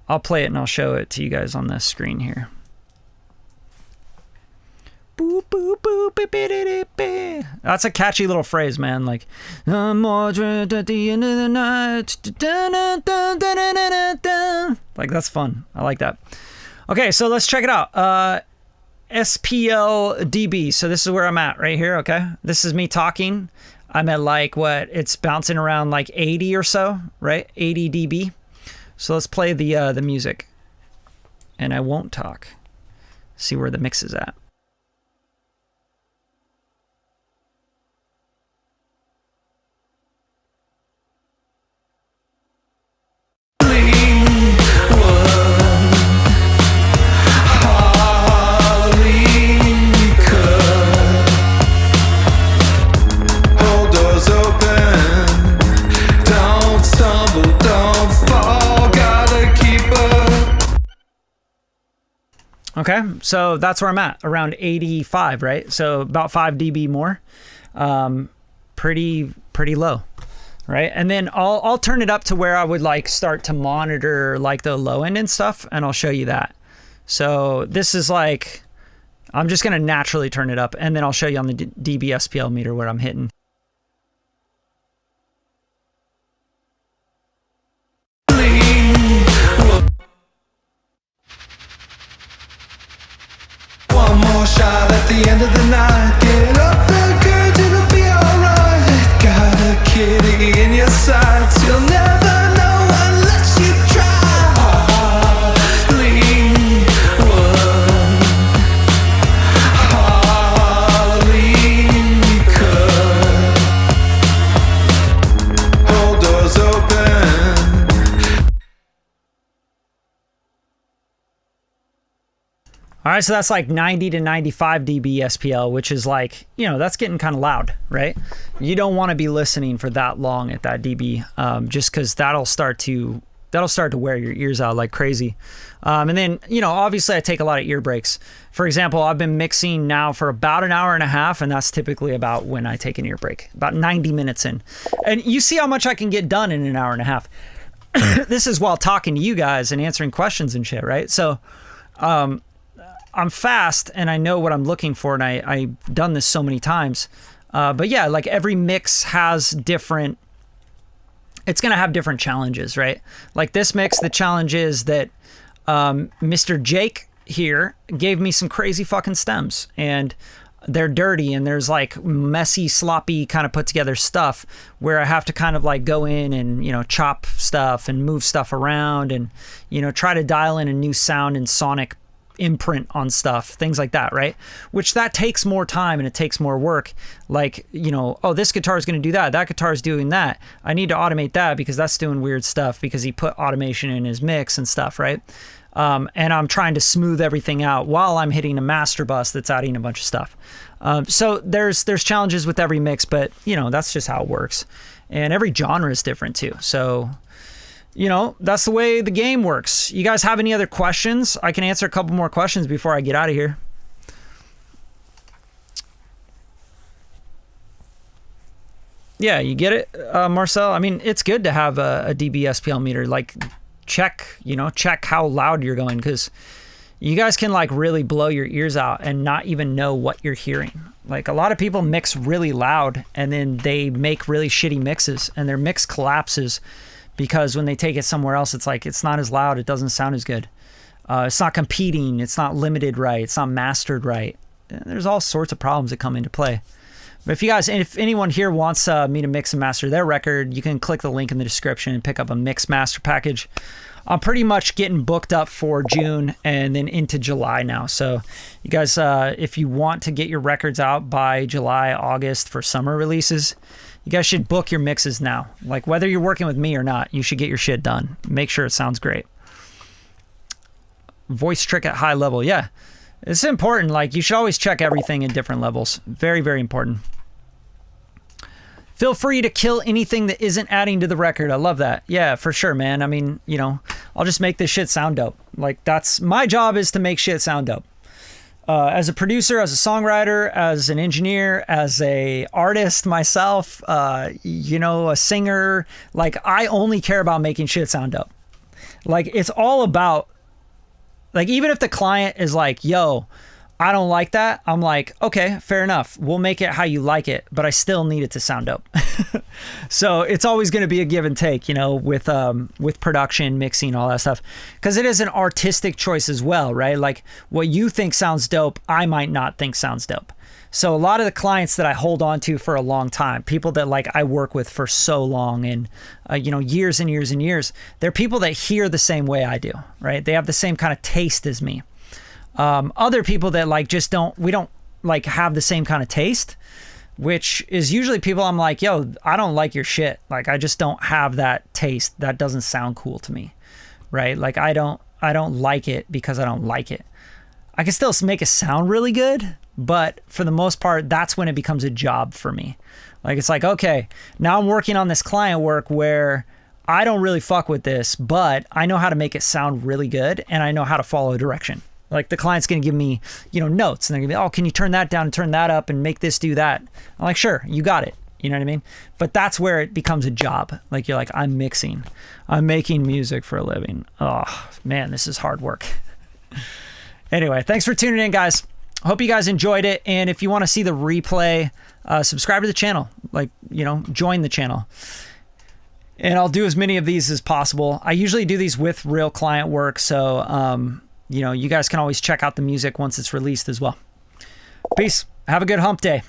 I'll play it and I'll show it to you guys on the screen here. Boop, boop, boop, beep, beep, beep, beep. That's a catchy little phrase, man. Like, I'm more dread at the end of the night. Like, that's fun. I like that. Okay, so let's check it out. SPL DB. So this is where I'm at right here, okay? This is me talking. I'm at like, what? It's bouncing around like 80 or so, right? 80 dB. So let's play the music. And I won't talk. See where the mix is at. Okay, so that's where I'm at, around 85, right? So about 5 dB more, pretty low, right? And then I'll turn it up to where I would like start to monitor like the low end and stuff, and I'll show you that. So this is like, I'm just gonna naturally turn it up, and then I'll show you on the dB SPL meter where I'm hitting. Shot at the end of the night. Get up and good, it'll be alright. Got a kitty in your sights. You'll never know unless you try. Hollywood, hold doors open. All right, so that's like 90 to 95 dB SPL, which is like, you know, that's getting kind of loud, right? You don't want to be listening for that long at that dB, just because that'll start to wear your ears out like crazy. And then, you know, obviously I take a lot of ear breaks. For example, I've been mixing now for about an hour and a half, and that's typically about when I take an ear break, about 90 minutes in. And you see how much I can get done in an hour and a half. This is while talking to you guys and answering questions and shit, right? So, I'm fast and I know what I'm looking for, and I've done this so many times. But yeah, like every mix has different, it's going to have different challenges, right? Like this mix, the challenge is that Mr. Jake here gave me some crazy fucking stems, and they're dirty, and there's like messy, sloppy kind of put together stuff where I have to kind of like go in and, you know, chop stuff and move stuff around and, you know, try to dial in a new sound and sonic imprint on stuff, things like that, right? Which that takes more time and it takes more work. Like, you know, oh, this guitar is going to do that. That guitar is doing that. I need to automate that because that's doing weird stuff because he put automation in his mix and stuff, right? And I'm trying to smooth everything out while I'm hitting a master bus that's adding a bunch of stuff. So there's challenges with every mix, but you know, that's just how it works. And every genre is different too. So, you know, that's the way the game works. You guys have any other questions? I can answer a couple more questions before I get out of here. Yeah, you get it, Marcel? I mean, it's good to have a dB SPL meter. Like, check how loud you're going, because you guys can like really blow your ears out and not even know what you're hearing. Like a lot of people mix really loud and then they make really shitty mixes and their mix collapses because when they take it somewhere else, it's like, it's not as loud. It doesn't sound as good. It's not competing. It's not limited right. It's not mastered right. There's all sorts of problems that come into play. But if anyone here wants me to mix and master their record, you can click the link in the description and pick up a mix master package. I'm pretty much getting booked up for June and then into July now. So you guys, if you want to get your records out by July, August for summer releases, you guys should book your mixes now. Like whether you're working with me or not, you should get your shit done. Make sure it sounds great. Voice trick at high level. Yeah, it's important. Like, you should always check everything in different levels. Very, very important. Feel free to kill anything that isn't adding to the record. I love that. Yeah, for sure, man. I mean, you know, I'll just make this shit sound dope. Like, that's my job, is to make shit sound dope. As a producer, as a songwriter, as an engineer, as a artist myself, you know, a singer, like, I only care about making shit sound dope. Like, it's all about, like, even if the client is like, yo, I don't like that, I'm like, okay, fair enough. We'll make it how you like it, but I still need it to sound dope. So it's always going to be a give and take, you know, with production, mixing, all that stuff, because it is an artistic choice as well, right? Like, what you think sounds dope, I might not think sounds dope. So a lot of the clients that I hold on to for a long time, people that, like, I work with for so long and, you know, years and years and years, they're people that hear the same way I do, right? They have the same kind of taste as me. Other people that, like, just we don't like have the same kind of taste, which is usually people I'm like, yo, I don't like your shit. Like, I just don't have that taste. That doesn't sound cool to me, right? Like, I don't like it because I don't like it. I can still make it sound really good, but for the most part, that's when it becomes a job for me. Like, it's like, okay, now I'm working on this client work where I don't really fuck with this, but I know how to make it sound really good, and I know how to follow direction. Like, the client's going to give me, you know, notes, and they're going to be, oh, can you turn that down and turn that up and make this do that? I'm like, sure, you got it. You know what I mean? But that's where it becomes a job. Like, you're like, I'm mixing. I'm making music for a living. Oh, man, this is hard work. Anyway, thanks for tuning in, guys. Hope you guys enjoyed it. And if you want to see the replay, subscribe to the channel. Like, you know, join the channel. And I'll do as many of these as possible. I usually do these with real client work, so you know, you guys can always check out the music once it's released as well. Peace. Have a good hump day.